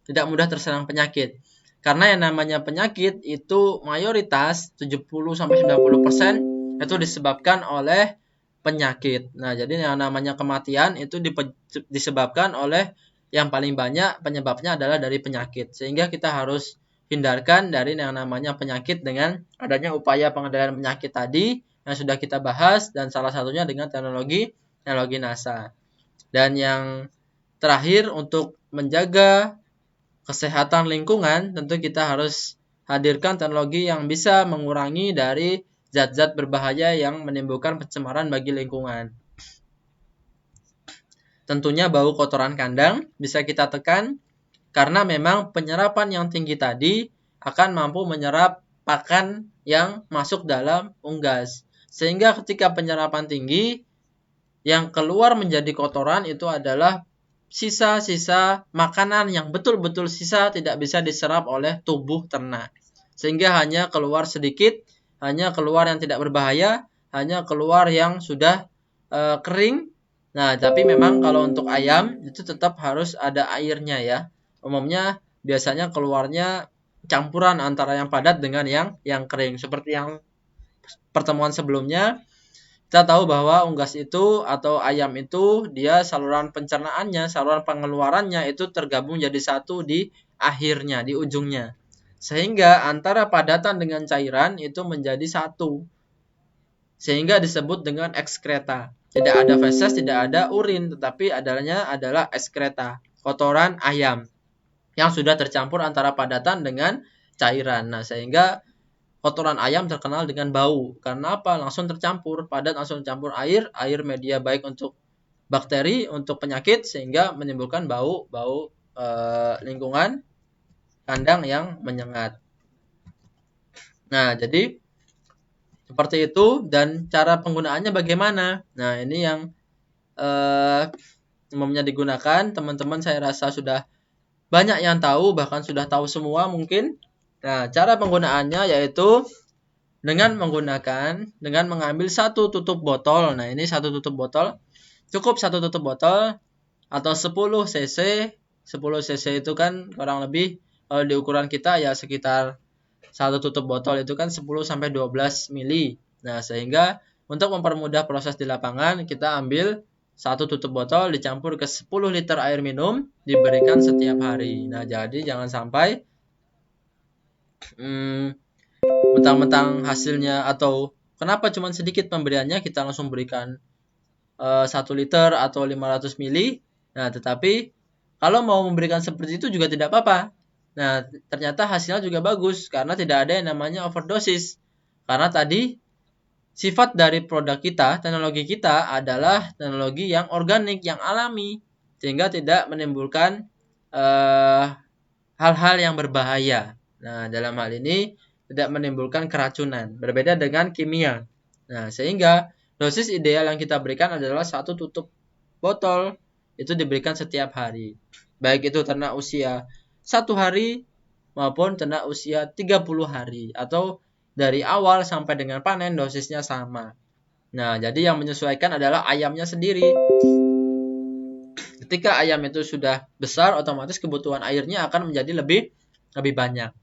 tidak mudah terserang penyakit. Karena yang namanya penyakit itu mayoritas 70-90% itu disebabkan oleh penyakit. Nah, jadi yang namanya kematian itu disebabkan oleh yang paling banyak penyebabnya adalah dari penyakit. Sehingga kita harus hindarkan dari yang namanya penyakit dengan adanya upaya pengendalian penyakit tadi yang sudah kita bahas, dan salah satunya dengan teknologi NASA. Dan yang terakhir, untuk menjaga kesehatan lingkungan, tentu kita harus hadirkan teknologi yang bisa mengurangi dari zat-zat berbahaya yang menimbulkan pencemaran bagi lingkungan. Tentunya bau kotoran kandang bisa kita tekan karena memang penyerapan yang tinggi tadi akan mampu menyerap pakan yang masuk dalam unggas. Sehingga ketika penyerapan tinggi, yang keluar menjadi kotoran itu adalah sisa-sisa makanan yang betul-betul sisa tidak bisa diserap oleh tubuh ternak. Sehingga hanya keluar sedikit, hanya keluar yang tidak berbahaya, hanya keluar yang sudah kering. Nah, tapi memang kalau untuk ayam itu tetap harus ada airnya ya. Umumnya biasanya keluarnya campuran antara yang padat dengan yang kering. Seperti yang pertemuan sebelumnya, kita tahu bahwa unggas itu atau ayam itu dia saluran pencernaannya, saluran pengeluarannya itu tergabung jadi satu di akhirnya, di ujungnya. Sehingga antara padatan dengan cairan itu menjadi satu. Sehingga disebut dengan ekskreta. Tidak ada feses, tidak ada urin, tetapi adanya adalah ekskreta, kotoran ayam yang sudah tercampur antara padatan dengan cairan. Nah, sehingga kotoran ayam terkenal dengan bau. Karena apa? Langsung tercampur, padat langsung tercampur air media baik untuk bakteri, untuk penyakit, sehingga menimbulkan bau lingkungan kandang yang menyengat. Nah, jadi seperti itu, dan cara penggunaannya bagaimana? Nah, ini yang umumnya digunakan. Teman-teman saya rasa sudah banyak yang tahu, bahkan sudah tahu semua mungkin. Nah, cara penggunaannya yaitu dengan mengambil satu tutup botol. Nah, ini satu tutup botol. Cukup satu tutup botol atau 10 cc. 10 cc itu kan kurang lebih kalau di ukuran kita ya sekitar satu tutup botol itu kan 10 sampai 12 mili. Nah, sehingga untuk mempermudah proses di lapangan, kita ambil satu tutup botol dicampur ke 10 liter air minum, diberikan setiap hari. Nah, jadi jangan sampai mentang-mentang hasilnya atau kenapa cuma sedikit pemberiannya kita langsung berikan 1 liter atau 500 mili. Nah, tetapi kalau mau memberikan seperti itu juga tidak apa-apa. Nah, ternyata hasilnya juga bagus karena tidak ada yang namanya overdosis. Karena tadi sifat dari produk kita, teknologi kita adalah teknologi yang organik, yang alami, sehingga tidak menimbulkan hal-hal yang berbahaya. Nah, dalam hal ini tidak menimbulkan keracunan, berbeda dengan kimia. Nah, sehingga dosis ideal yang kita berikan adalah satu tutup botol, itu diberikan setiap hari. Baik itu ternak usia 1 hari maupun ternak usia 30 hari atau dari awal sampai dengan panen dosisnya sama. Nah, jadi yang menyesuaikan adalah ayamnya sendiri. Ketika ayam itu sudah besar, otomatis kebutuhan airnya akan menjadi lebih banyak.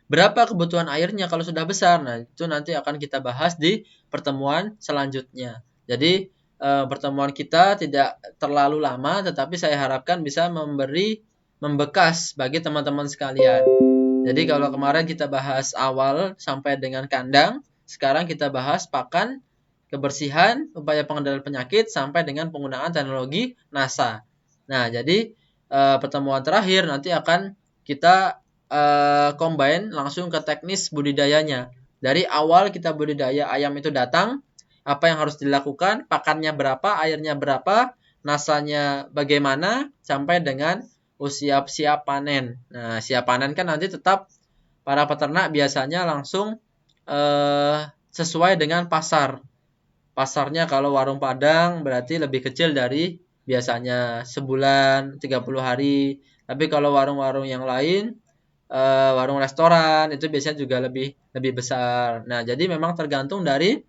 Berapa kebutuhan airnya kalau sudah besar? Nah, itu nanti akan kita bahas di pertemuan selanjutnya. Jadi, pertemuan kita tidak terlalu lama, tetapi saya harapkan bisa membekas bagi teman-teman sekalian. Jadi kalau kemarin kita bahas awal sampai dengan kandang, sekarang kita bahas pakan, kebersihan, upaya pengendalian penyakit, sampai dengan penggunaan teknologi NASA. Nah, jadi pertemuan terakhir nanti akan kita combine langsung ke teknis budidayanya. Dari awal kita budidaya ayam itu datang, apa yang harus dilakukan, pakannya berapa, airnya berapa, nasanya bagaimana, sampai dengan usia siap panen. Nah, siap panen kan nanti tetap para peternak biasanya langsung sesuai dengan pasar. Pasarnya kalau warung Padang berarti lebih kecil dari biasanya sebulan 30 hari. Tapi kalau warung-warung yang lain, warung restoran itu biasanya juga lebih besar. Nah, jadi memang tergantung dari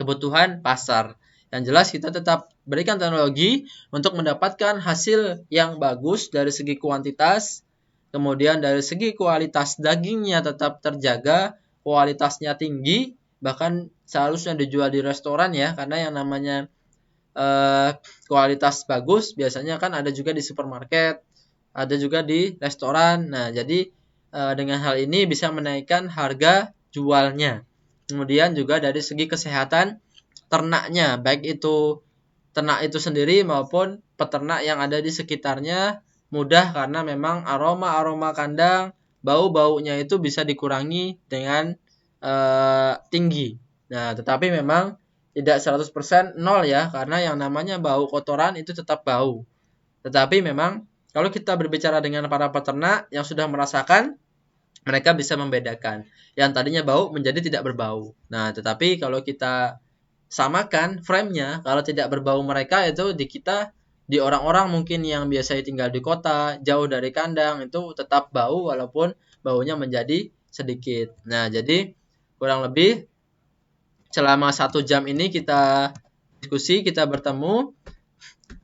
kebutuhan pasar. Yang jelas kita tetap berikan teknologi untuk mendapatkan hasil yang bagus dari segi kuantitas, kemudian dari segi kualitas dagingnya tetap terjaga, kualitasnya tinggi, bahkan seharusnya dijual di restoran ya, karena yang namanya kualitas bagus biasanya kan ada juga di supermarket, ada juga di restoran. Nah, jadi dengan hal ini bisa menaikkan harga jualnya. Kemudian juga dari segi kesehatan ternaknya, baik itu ternak itu sendiri maupun peternak yang ada di sekitarnya mudah karena memang aroma kandang, bau-baunya itu bisa dikurangi dengan tinggi. Nah, tetapi memang tidak 100% nol ya, karena yang namanya bau kotoran itu tetap bau. Tetapi memang kalau kita berbicara dengan para peternak yang sudah merasakan, mereka bisa membedakan. Yang tadinya bau menjadi tidak berbau. Nah, tetapi kalau kita samakan frame-nya, kalau tidak berbau mereka itu di kita, di orang-orang mungkin yang biasanya tinggal di kota, jauh dari kandang, itu tetap bau walaupun baunya menjadi sedikit. Nah, jadi kurang lebih selama 1 jam ini kita diskusi, kita bertemu.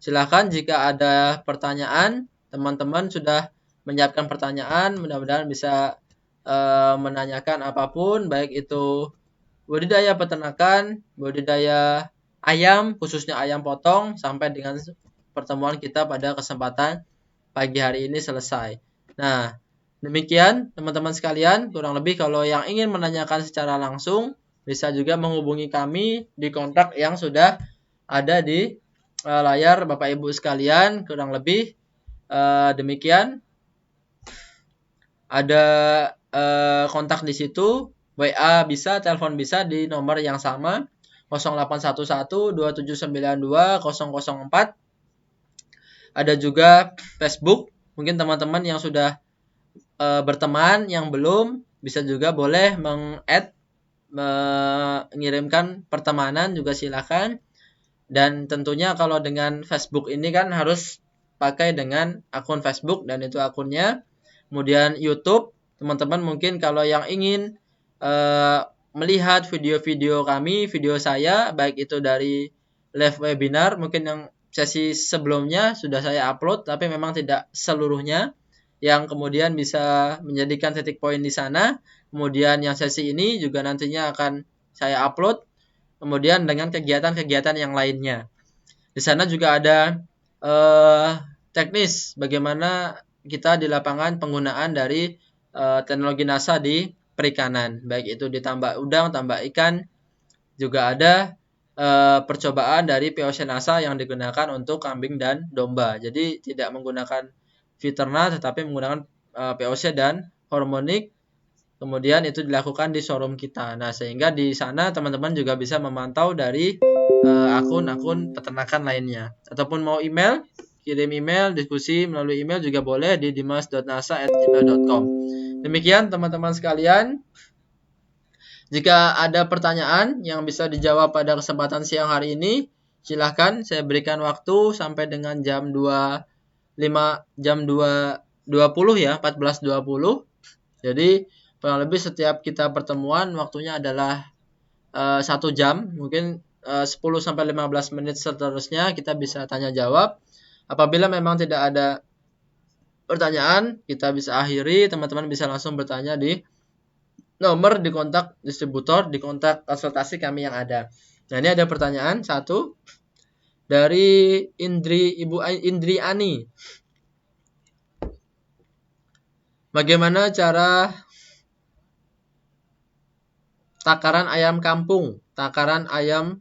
Silahkan jika ada pertanyaan, teman-teman sudah menyiapkan pertanyaan, mudah-mudahan bisa menanyakan apapun, baik itu budidaya peternakan, budidaya ayam, khususnya ayam potong, sampai dengan pertemuan kita pada kesempatan pagi hari ini selesai. Nah, demikian teman-teman sekalian, kurang lebih kalau yang ingin menanyakan secara langsung, bisa juga menghubungi kami di kontak yang sudah ada di layar Bapak Ibu sekalian. Kurang lebih demikian. Ada kontak di situ, WA bisa, telepon bisa di nomor yang sama 0811 2792 004. Ada juga Facebook. Mungkin teman-teman yang sudah berteman, yang belum, bisa juga boleh meng-add, mengirimkan pertemanan juga silakan. Dan tentunya kalau dengan Facebook ini kan harus pakai dengan akun Facebook dan itu akunnya. Kemudian YouTube, teman-teman mungkin kalau yang ingin melihat video-video kami, video saya, baik itu dari live webinar, mungkin yang sesi sebelumnya sudah saya upload, tapi memang tidak seluruhnya, yang kemudian bisa menjadikan titik poin di sana. Kemudian yang sesi ini juga nantinya akan saya upload, kemudian dengan kegiatan-kegiatan yang lainnya. Di sana juga ada teknis bagaimana kita di lapangan penggunaan dari teknologi NASA di perikanan, baik itu ditambah udang, tambah ikan, juga ada percobaan dari POC NASA yang digunakan untuk kambing dan domba. Jadi tidak menggunakan Viterna tetapi menggunakan POC dan hormonik. Kemudian itu dilakukan di showroom kita. Nah, sehingga di sana teman-teman juga bisa memantau dari akun-akun peternakan lainnya. Ataupun mau email, kirim email, diskusi melalui email juga boleh di dimas.nasa@gmail.com. Demikian teman-teman sekalian. Jika ada pertanyaan yang bisa dijawab pada kesempatan siang hari ini, silahkan saya berikan waktu sampai dengan jam 20 ya, 14.20. Jadi kurang lebih setiap kita pertemuan waktunya adalah 1 jam, mungkin 10-15 menit seterusnya kita bisa tanya jawab. Apabila memang tidak ada pertanyaan, kita bisa akhiri, teman-teman bisa langsung bertanya di nomor di kontak distributor, di kontak konsultasi kami yang ada. Nah, ini ada pertanyaan satu dari Ibu Indriani. Bagaimana cara takaran ayam kampung? Takaran ayam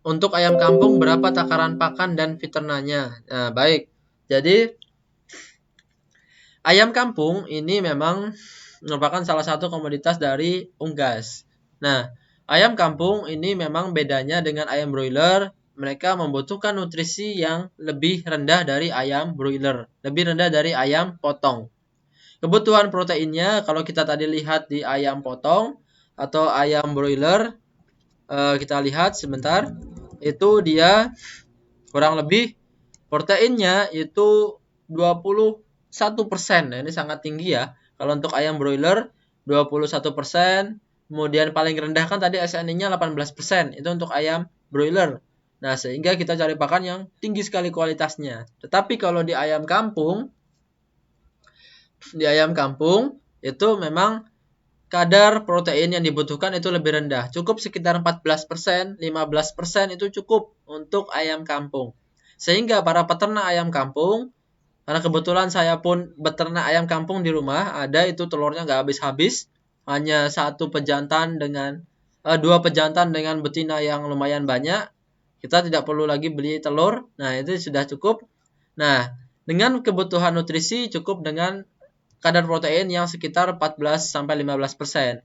untuk ayam kampung berapa takaran pakan dan Viternanya? Nah, baik. Jadi ayam kampung ini memang merupakan salah satu komoditas dari unggas. Nah, ayam kampung ini memang bedanya dengan ayam broiler. Mereka membutuhkan nutrisi yang lebih rendah dari ayam broiler, lebih rendah dari ayam potong. Kebutuhan proteinnya kalau kita tadi lihat di ayam potong atau ayam broiler, kita lihat sebentar, itu dia kurang lebih proteinnya itu 21%. Nah, ini sangat tinggi ya. Kalau untuk ayam broiler 21%, kemudian paling rendah kan tadi SNI-nya 18%. Itu untuk ayam broiler. Nah, sehingga kita cari pakan yang tinggi sekali kualitasnya. Tetapi kalau di ayam kampung itu memang kadar protein yang dibutuhkan itu lebih rendah. Cukup sekitar 14%, 15% itu cukup untuk ayam kampung. Sehingga para peternak ayam kampung, karena kebetulan saya pun beternak ayam kampung di rumah, ada itu telurnya nggak habis-habis, hanya dua pejantan dengan betina yang lumayan banyak. Kita tidak perlu lagi beli telur. Nah, itu sudah cukup. Nah, dengan kebutuhan nutrisi cukup dengan kadar protein yang sekitar 14-15%.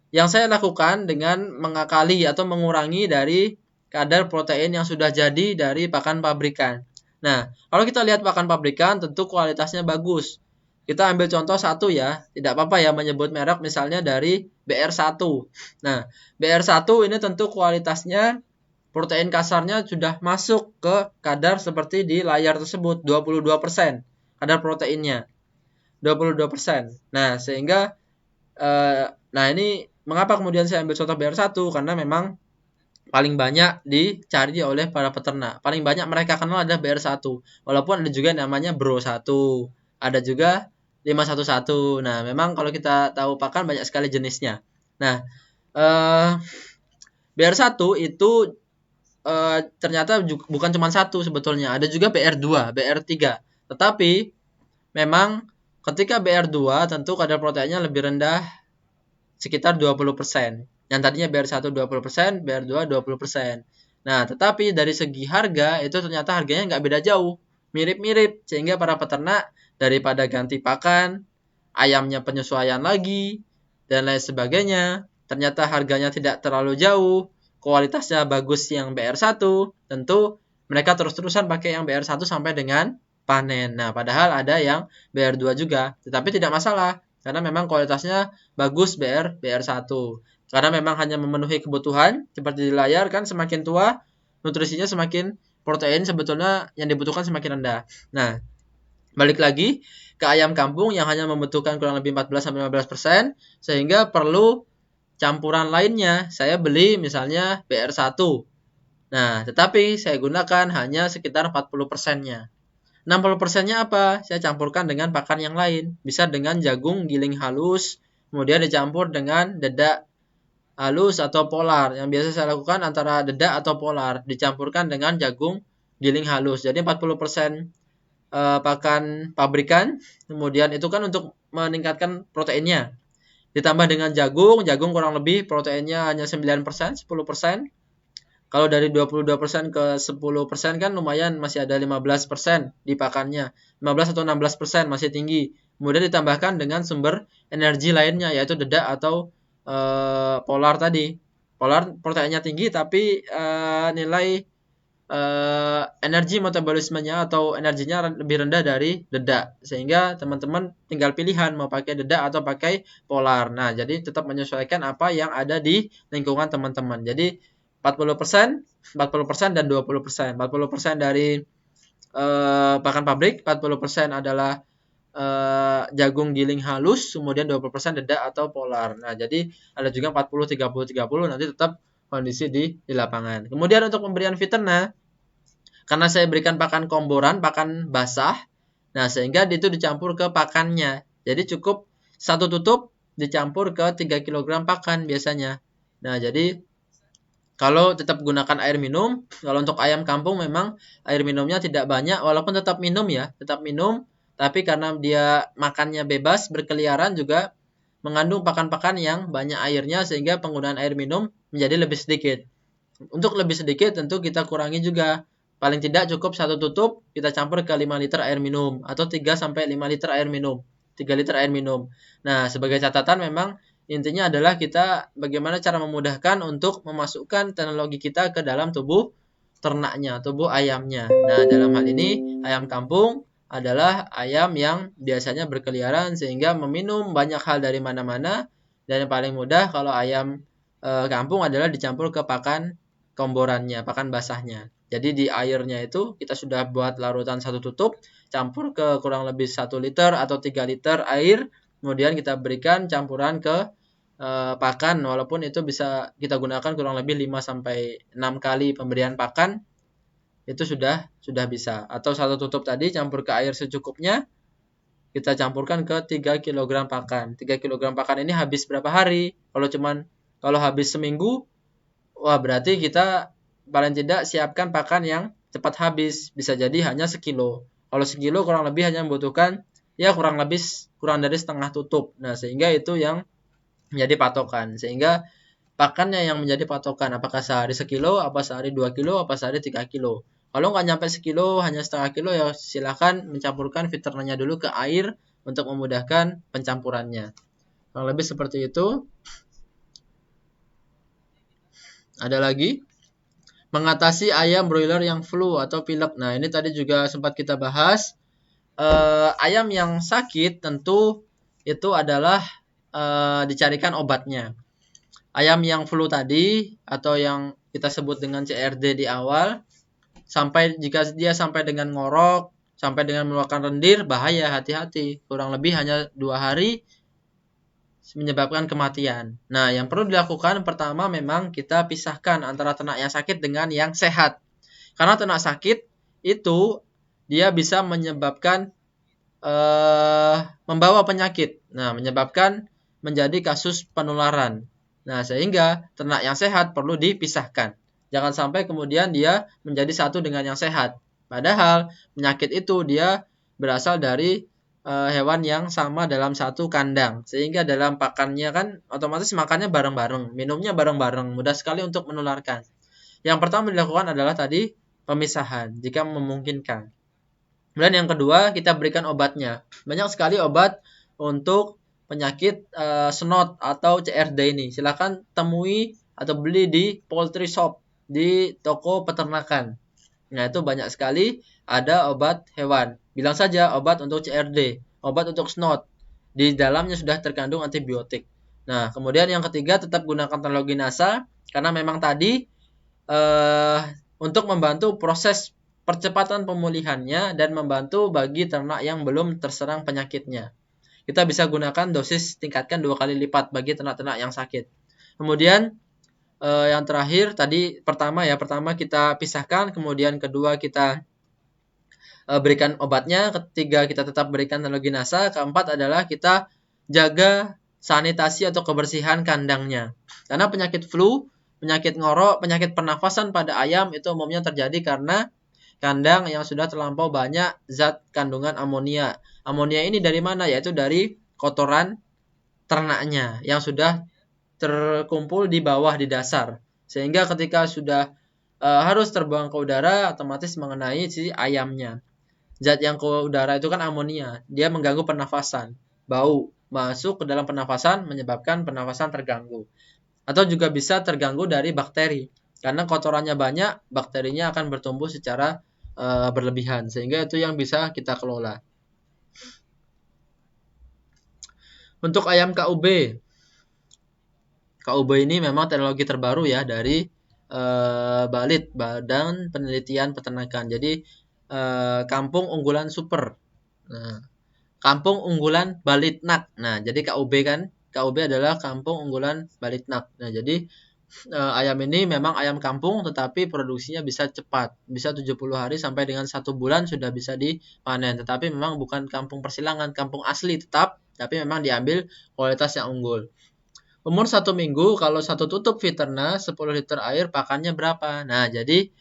Yang saya lakukan dengan mengakali atau mengurangi dari kadar protein yang sudah jadi dari pakan pabrikan. Nah, kalau kita lihat pakan pabrikan tentu kualitasnya bagus. Kita ambil contoh satu ya, tidak apa-apa ya menyebut merek misalnya dari BR1. Nah, BR1 ini tentu kualitasnya protein kasarnya sudah masuk ke kadar seperti di layar tersebut, 22% kadar proteinnya. 22%. Nah, sehingga nah ini mengapa kemudian saya ambil contoh BR1? Karena memang paling banyak dicari oleh para peternak. Paling banyak mereka kenal ada BR1. Walaupun ada juga namanya Bro1. Ada juga 511. Nah, memang kalau kita tahu pakan banyak sekali jenisnya. Nah, BR1 itu ternyata bukan cuma satu sebetulnya. Ada juga BR2, BR3. Tetapi memang ketika BR2 tentu kadar proteinnya lebih rendah sekitar 20%. Yang tadinya BR1 20%, BR2 20%. Nah, tetapi dari segi harga itu ternyata harganya nggak beda jauh. Mirip-mirip. Sehingga para peternak daripada ganti pakan, ayamnya penyesuaian lagi, dan lain sebagainya. Ternyata harganya tidak terlalu jauh. Kualitasnya bagus yang BR1. Tentu mereka terus-terusan pakai yang BR1 sampai dengan panen. Nah, padahal ada yang BR2 juga. Tetapi tidak masalah. Karena memang kualitasnya bagus BR1. Karena memang hanya memenuhi kebutuhan. Seperti di layar kan semakin tua, nutrisinya semakin protein sebetulnya yang dibutuhkan semakin rendah. Nah, balik lagi ke ayam kampung yang hanya membutuhkan kurang lebih 14-15%. Sehingga perlu campuran lainnya. Saya beli misalnya BR1. Nah, tetapi saya gunakan hanya sekitar 40%-nya. 60%-nya apa? Saya campurkan dengan pakan yang lain. Bisa dengan jagung giling halus, kemudian dicampur dengan dedak halus atau polar. Yang biasa saya lakukan antara dedak atau polar, dicampurkan dengan jagung giling halus. Jadi 40% pakan pabrikan, kemudian itu kan untuk meningkatkan proteinnya. Ditambah dengan jagung, jagung kurang lebih proteinnya hanya 9%, 10%. Kalau dari 22% ke 10% kan lumayan, masih ada 15% di pakannya. 15 atau 16% masih tinggi. Kemudian ditambahkan dengan sumber energi lainnya yaitu dedak atau polar tadi. Polar proteinnya tinggi tapi nilai energi metabolismenya atau energinya lebih rendah dari dedak. Sehingga teman-teman tinggal pilihan mau pakai dedak atau pakai polar. Nah, jadi tetap menyesuaikan apa yang ada di lingkungan teman-teman. Jadi 40%, 40% dan 20%. 40% dari pakan pabrik, 40% adalah jagung giling halus, kemudian 20% dedak atau polar. Nah, jadi ada juga 40, 30, 30 nanti tetap kondisi di lapangan. Kemudian untuk pemberian fitena, karena saya berikan pakan komboran, pakan basah, nah sehingga itu dicampur ke pakannya. Jadi cukup satu tutup dicampur ke 3 kg pakan biasanya. Nah, jadi kalau tetap gunakan air minum, kalau untuk ayam kampung memang air minumnya tidak banyak, walaupun tetap minum ya, tetap minum, tapi karena dia makannya bebas, berkeliaran juga mengandung pakan-pakan yang banyak airnya sehingga penggunaan air minum menjadi lebih sedikit. Untuk lebih sedikit tentu kita kurangi juga. Paling tidak cukup satu tutup kita campur ke 5 liter air minum atau 3 sampai 5 liter air minum. 3 liter air minum. Nah, sebagai catatan memang intinya adalah kita bagaimana cara memudahkan untuk memasukkan teknologi kita ke dalam tubuh ternaknya, tubuh ayamnya. Nah, dalam hal ini ayam kampung adalah ayam yang biasanya berkeliaran sehingga meminum banyak hal dari mana-mana, dan yang paling mudah kalau ayam kampung adalah dicampur ke pakan komborannya, pakan basahnya. Jadi di airnya itu kita sudah buat larutan satu tutup, campur ke kurang lebih 1 liter atau 3 liter air, kemudian kita berikan campuran ke pakan, walaupun itu bisa kita gunakan kurang lebih 5 sampai 6 kali pemberian pakan, itu sudah bisa. Atau satu tutup tadi campur ke air secukupnya, kita campurkan ke 3 kg pakan. 3 kg pakan ini habis berapa hari? Kalau habis seminggu, wah berarti kita paling tidak siapkan pakan yang cepat habis. Bisa jadi hanya sekilo. Kalau sekilo kurang lebih hanya membutuhkan ya kurang dari setengah tutup. Nah, sehingga itu yang menjadi patokan. Sehingga pakannya yang menjadi patokan. Apakah sehari sekilo, apa sehari 2 kilo, apa sehari 3 kilo. Kalau nggak nyampe sekilo, hanya setengah kilo, ya silakan mencampurkan fiternanya dulu ke air untuk memudahkan pencampurannya. Kurang lebih seperti itu. Ada lagi, mengatasi ayam broiler yang flu atau pilek. Nah, ini tadi juga sempat kita bahas. Ayam yang sakit tentu itu adalah dicarikan obatnya. Ayam yang flu tadi atau yang kita sebut dengan CRD di awal, jika dia sampai dengan ngorok, sampai dengan mengeluarkan lendir, bahaya, hati-hati. Kurang lebih hanya 2 hari menyebabkan kematian. Nah, yang perlu dilakukan pertama memang kita pisahkan antara ternak yang sakit dengan yang sehat. Karena ternak sakit itu dia bisa menyebabkan membawa penyakit. Nah, menyebabkan menjadi kasus penularan. Nah, sehingga ternak yang sehat perlu dipisahkan. Jangan sampai kemudian dia menjadi satu dengan yang sehat. Padahal penyakit itu dia berasal dari hewan yang sama dalam satu kandang. Sehingga dalam pakannya kan otomatis makannya bareng-bareng, minumnya bareng-bareng, mudah sekali untuk menularkan. Yang pertama dilakukan adalah tadi pemisahan jika memungkinkan. Kemudian yang kedua, kita berikan obatnya. Banyak sekali obat untuk penyakit snot atau CRD ini. Silakan temui atau beli di poultry shop, di toko peternakan. Nah, itu banyak sekali ada obat hewan. Bilang saja obat untuk CRD, obat untuk snot. Di dalamnya sudah terkandung antibiotik. Nah, kemudian yang ketiga, tetap gunakan teknologi NASA karena memang tadi untuk membantu proses percepatan pemulihannya dan membantu bagi ternak yang belum terserang penyakitnya. Kita bisa gunakan dosis tingkatkan 2 kali lipat bagi ternak-ternak yang sakit. Kemudian yang terakhir tadi pertama kita pisahkan, kemudian kedua kita berikan obatnya, ketiga kita tetap berikan teknologi NASA, keempat adalah kita jaga sanitasi atau kebersihan kandangnya. Karena penyakit flu, penyakit ngorok, penyakit pernafasan pada ayam itu umumnya terjadi karena kandang yang sudah terlampau banyak zat kandungan amonia. Amonia ini dari mana? Yaitu dari kotoran ternaknya yang sudah terkumpul di bawah di dasar. Sehingga ketika sudah harus terbuang ke udara, otomatis mengenai si ayamnya. Zat yang ke udara itu kan amonia. Dia mengganggu pernafasan. Bau masuk ke dalam pernafasan menyebabkan pernafasan terganggu. Atau juga bisa terganggu dari bakteri. Karena kotorannya banyak, bakterinya akan bertumbuh secara berlebihan, sehingga itu yang bisa kita kelola. Untuk ayam KUB ini memang teknologi terbaru ya dari BALIT, Badan Penelitian Peternakan. Jadi kampung unggulan super. Nah, kampung unggulan Balitnak. Nah, jadi KUB kan, KUB adalah kampung unggulan Balitnak. Nah, jadi ayam ini memang ayam kampung tetapi produksinya bisa cepat. Bisa 70 hari sampai dengan 1 bulan sudah bisa dipanen. Tetapi memang bukan kampung persilangan, kampung asli tetap, tapi memang diambil kualitas yang unggul. Umur 1 minggu, kalau satu tutup Viterna 10 liter air pakannya berapa? Nah, jadi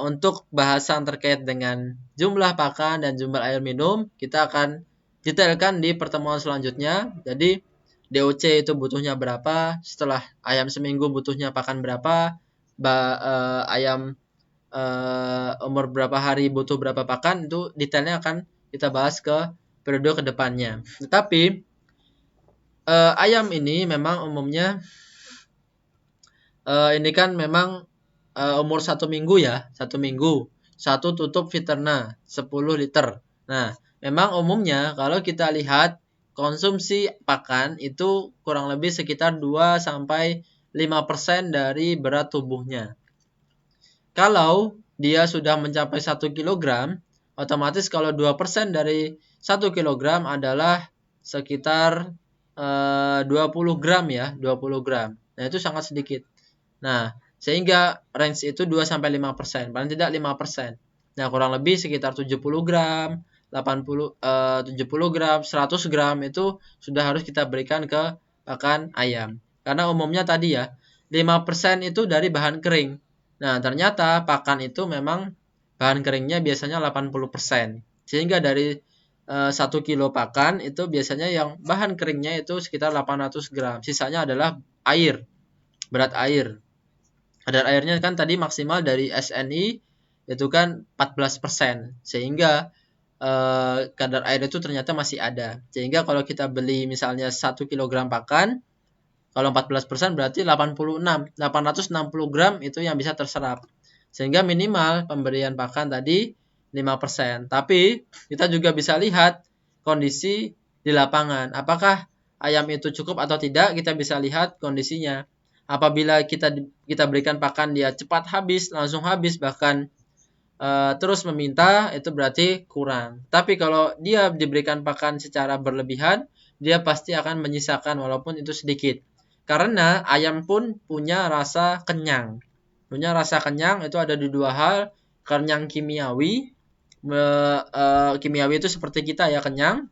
untuk bahasan terkait dengan jumlah pakan dan jumlah air minum, kita akan detailkan di pertemuan selanjutnya. Jadi DOC itu butuhnya berapa, setelah ayam seminggu butuhnya pakan berapa, ayam umur berapa hari butuh berapa pakan, itu detailnya akan kita bahas ke periode kedepannya. Tetapi ayam ini memang umumnya ini kan memang umur 1 minggu ya, 1 minggu, 1 tutup Viterna 10 liter. Nah, memang umumnya kalau kita lihat konsumsi pakan itu kurang lebih sekitar 2-5% dari berat tubuhnya. Kalau dia sudah mencapai 1 kg, otomatis kalau 2% dari 1 kg adalah sekitar 20 gram ya, 20 gram. Nah, itu sangat sedikit. Nah, sehingga range itu 2-5%, paling tidak 5%. Nah, kurang lebih sekitar 70 gram, 70 gram, 100 gram itu sudah harus kita berikan ke pakan ayam. Karena umumnya tadi ya, 5% itu dari bahan kering. Nah, ternyata pakan itu memang bahan keringnya biasanya 80%. Sehingga dari 1 kilo pakan itu biasanya yang bahan keringnya itu sekitar 800 gram. Sisanya adalah air, berat air. Kadar airnya kan tadi maksimal dari SNI itu kan 14%. Sehingga kadar air itu ternyata masih ada. Sehingga kalau kita beli misalnya 1 kg pakan, Kalau 14% berarti 860 gram itu yang bisa terserap. Sehingga minimal pemberian pakan tadi 5%. Tapi kita juga bisa lihat kondisi di lapangan. Apakah ayam itu cukup atau tidak? Kita bisa lihat kondisinya. Apabila kita berikan pakan dia cepat habis, langsung habis, bahkan terus meminta, itu berarti kurang. Tapi kalau dia diberikan pakan secara berlebihan, dia pasti akan menyisakan walaupun itu sedikit. Karena ayam pun punya rasa kenyang. Punya rasa kenyang itu ada di dua hal, kenyang kimiawi. Kimiawi itu seperti kita ya, kenyang,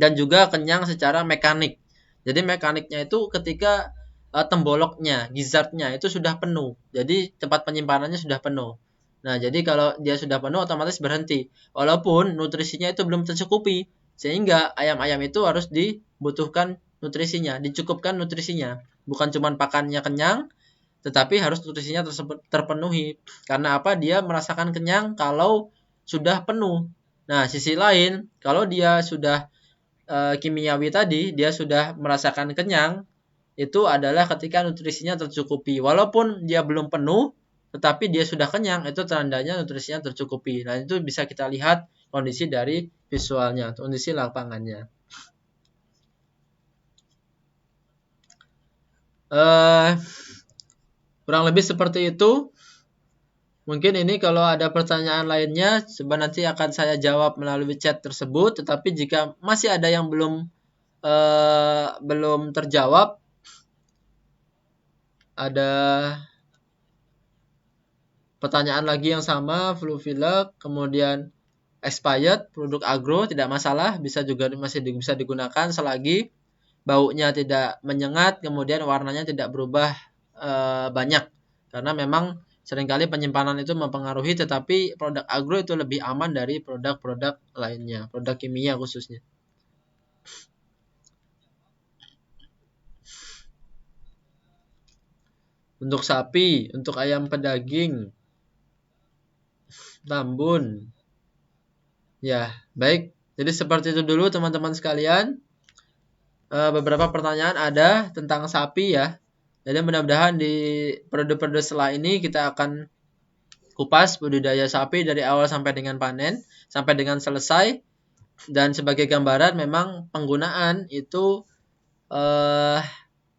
dan juga kenyang secara mekanik. Jadi mekaniknya itu ketika temboloknya, gizzardnya itu sudah penuh. Jadi tempat penyimpanannya sudah penuh. Nah, jadi kalau dia sudah penuh otomatis berhenti. Walaupun nutrisinya itu belum tercukupi. Sehingga ayam-ayam itu harus dibutuhkan nutrisinya, dicukupkan nutrisinya. Bukan cuma pakannya kenyang, tetapi harus nutrisinya terpenuhi. Karena apa? Dia merasakan kenyang kalau sudah penuh. Nah, sisi lain, kalau dia sudah kimiawi tadi, dia sudah merasakan kenyang, itu adalah ketika nutrisinya tercukupi. Walaupun dia belum penuh, tetapi dia sudah kenyang, itu tandanya nutrisinya tercukupi. Nah, itu bisa kita lihat kondisi dari visualnya, kondisi lapangannya. Kurang lebih seperti itu. Mungkin ini kalau ada pertanyaan lainnya, coba nanti akan saya jawab melalui chat tersebut. Tetapi jika masih ada yang belum terjawab, ada pertanyaan lagi yang sama, flu pilek, kemudian expired, produk agro tidak masalah, masih bisa digunakan selagi baunya tidak menyengat, kemudian warnanya tidak berubah banyak. Karena memang seringkali penyimpanan itu mempengaruhi, tetapi produk agro itu lebih aman dari produk-produk lainnya, produk kimia khususnya. Untuk sapi, untuk ayam pedaging, tambun. Ya, baik. Jadi seperti itu dulu teman-teman sekalian. Beberapa pertanyaan ada tentang sapi ya. Jadi mudah-mudahan di periode-periode setelah ini kita akan kupas budidaya sapi dari awal sampai dengan panen, sampai dengan selesai. Dan sebagai gambaran memang penggunaan itu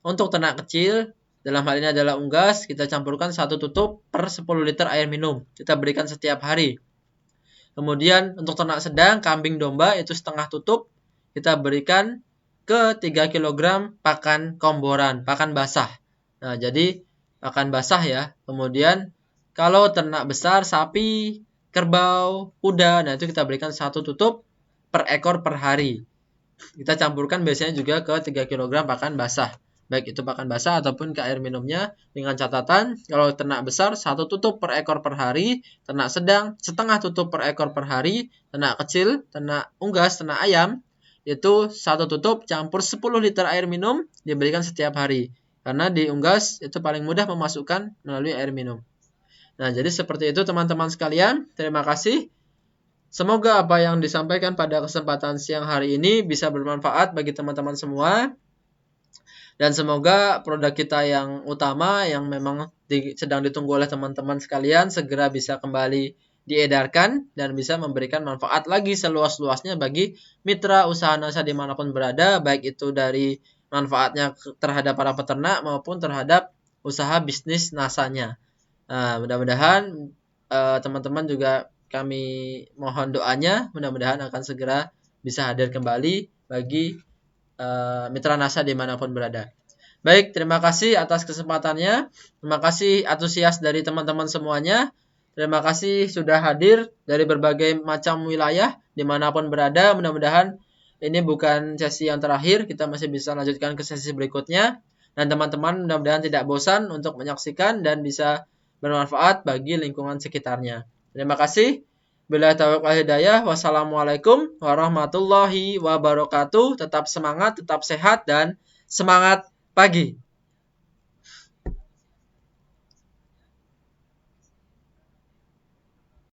untuk ternak kecil, dalam hal ini adalah unggas, kita campurkan 1 tutup per 10 liter air minum. Kita berikan setiap hari. Kemudian untuk ternak sedang, kambing domba itu setengah tutup, kita berikan ke 3 kg pakan komboran, pakan basah. Nah, jadi pakan basah ya. Kemudian kalau ternak besar, sapi, kerbau, kuda, nah itu kita berikan 1 tutup per ekor per hari. Kita campurkan biasanya juga ke 3 kg pakan basah. Baik itu pakan basah ataupun ke air minumnya, dengan catatan kalau ternak besar 1 tutup per ekor per hari, ternak sedang setengah tutup per ekor per hari, ternak kecil, ternak unggas, ternak ayam itu 1 tutup campur 10 liter air minum diberikan setiap hari. Karena di unggas itu paling mudah memasukkan melalui air minum. Nah, jadi seperti itu teman-teman sekalian. Terima kasih. Semoga apa yang disampaikan pada kesempatan siang hari ini bisa bermanfaat bagi teman-teman semua. Dan semoga produk kita yang utama yang memang sedang ditunggu oleh teman-teman sekalian segera bisa kembali diedarkan dan bisa memberikan manfaat lagi seluas-luasnya bagi mitra usaha NASA dimanapun berada, baik itu dari manfaatnya terhadap para peternak maupun terhadap usaha bisnis NASA-nya. Nah, mudah-mudahan teman-teman juga kami mohon doanya, mudah-mudahan akan segera bisa hadir kembali bagi mitra NASA dimanapun berada. Baik, terima kasih atas kesempatannya. Terima kasih antusias dari teman-teman semuanya. Terima kasih sudah hadir dari berbagai macam wilayah dimanapun berada. Mudah-mudahan ini bukan sesi yang terakhir. Kita masih bisa lanjutkan ke sesi berikutnya. Dan teman-teman mudah-mudahan tidak bosan untuk menyaksikan dan bisa bermanfaat bagi lingkungan sekitarnya. Terima kasih. Billahi taufiq wal hidayah. Wassalamualaikum warahmatullahi wabarakatuh. Tetap semangat, tetap sehat, dan semangat pagi.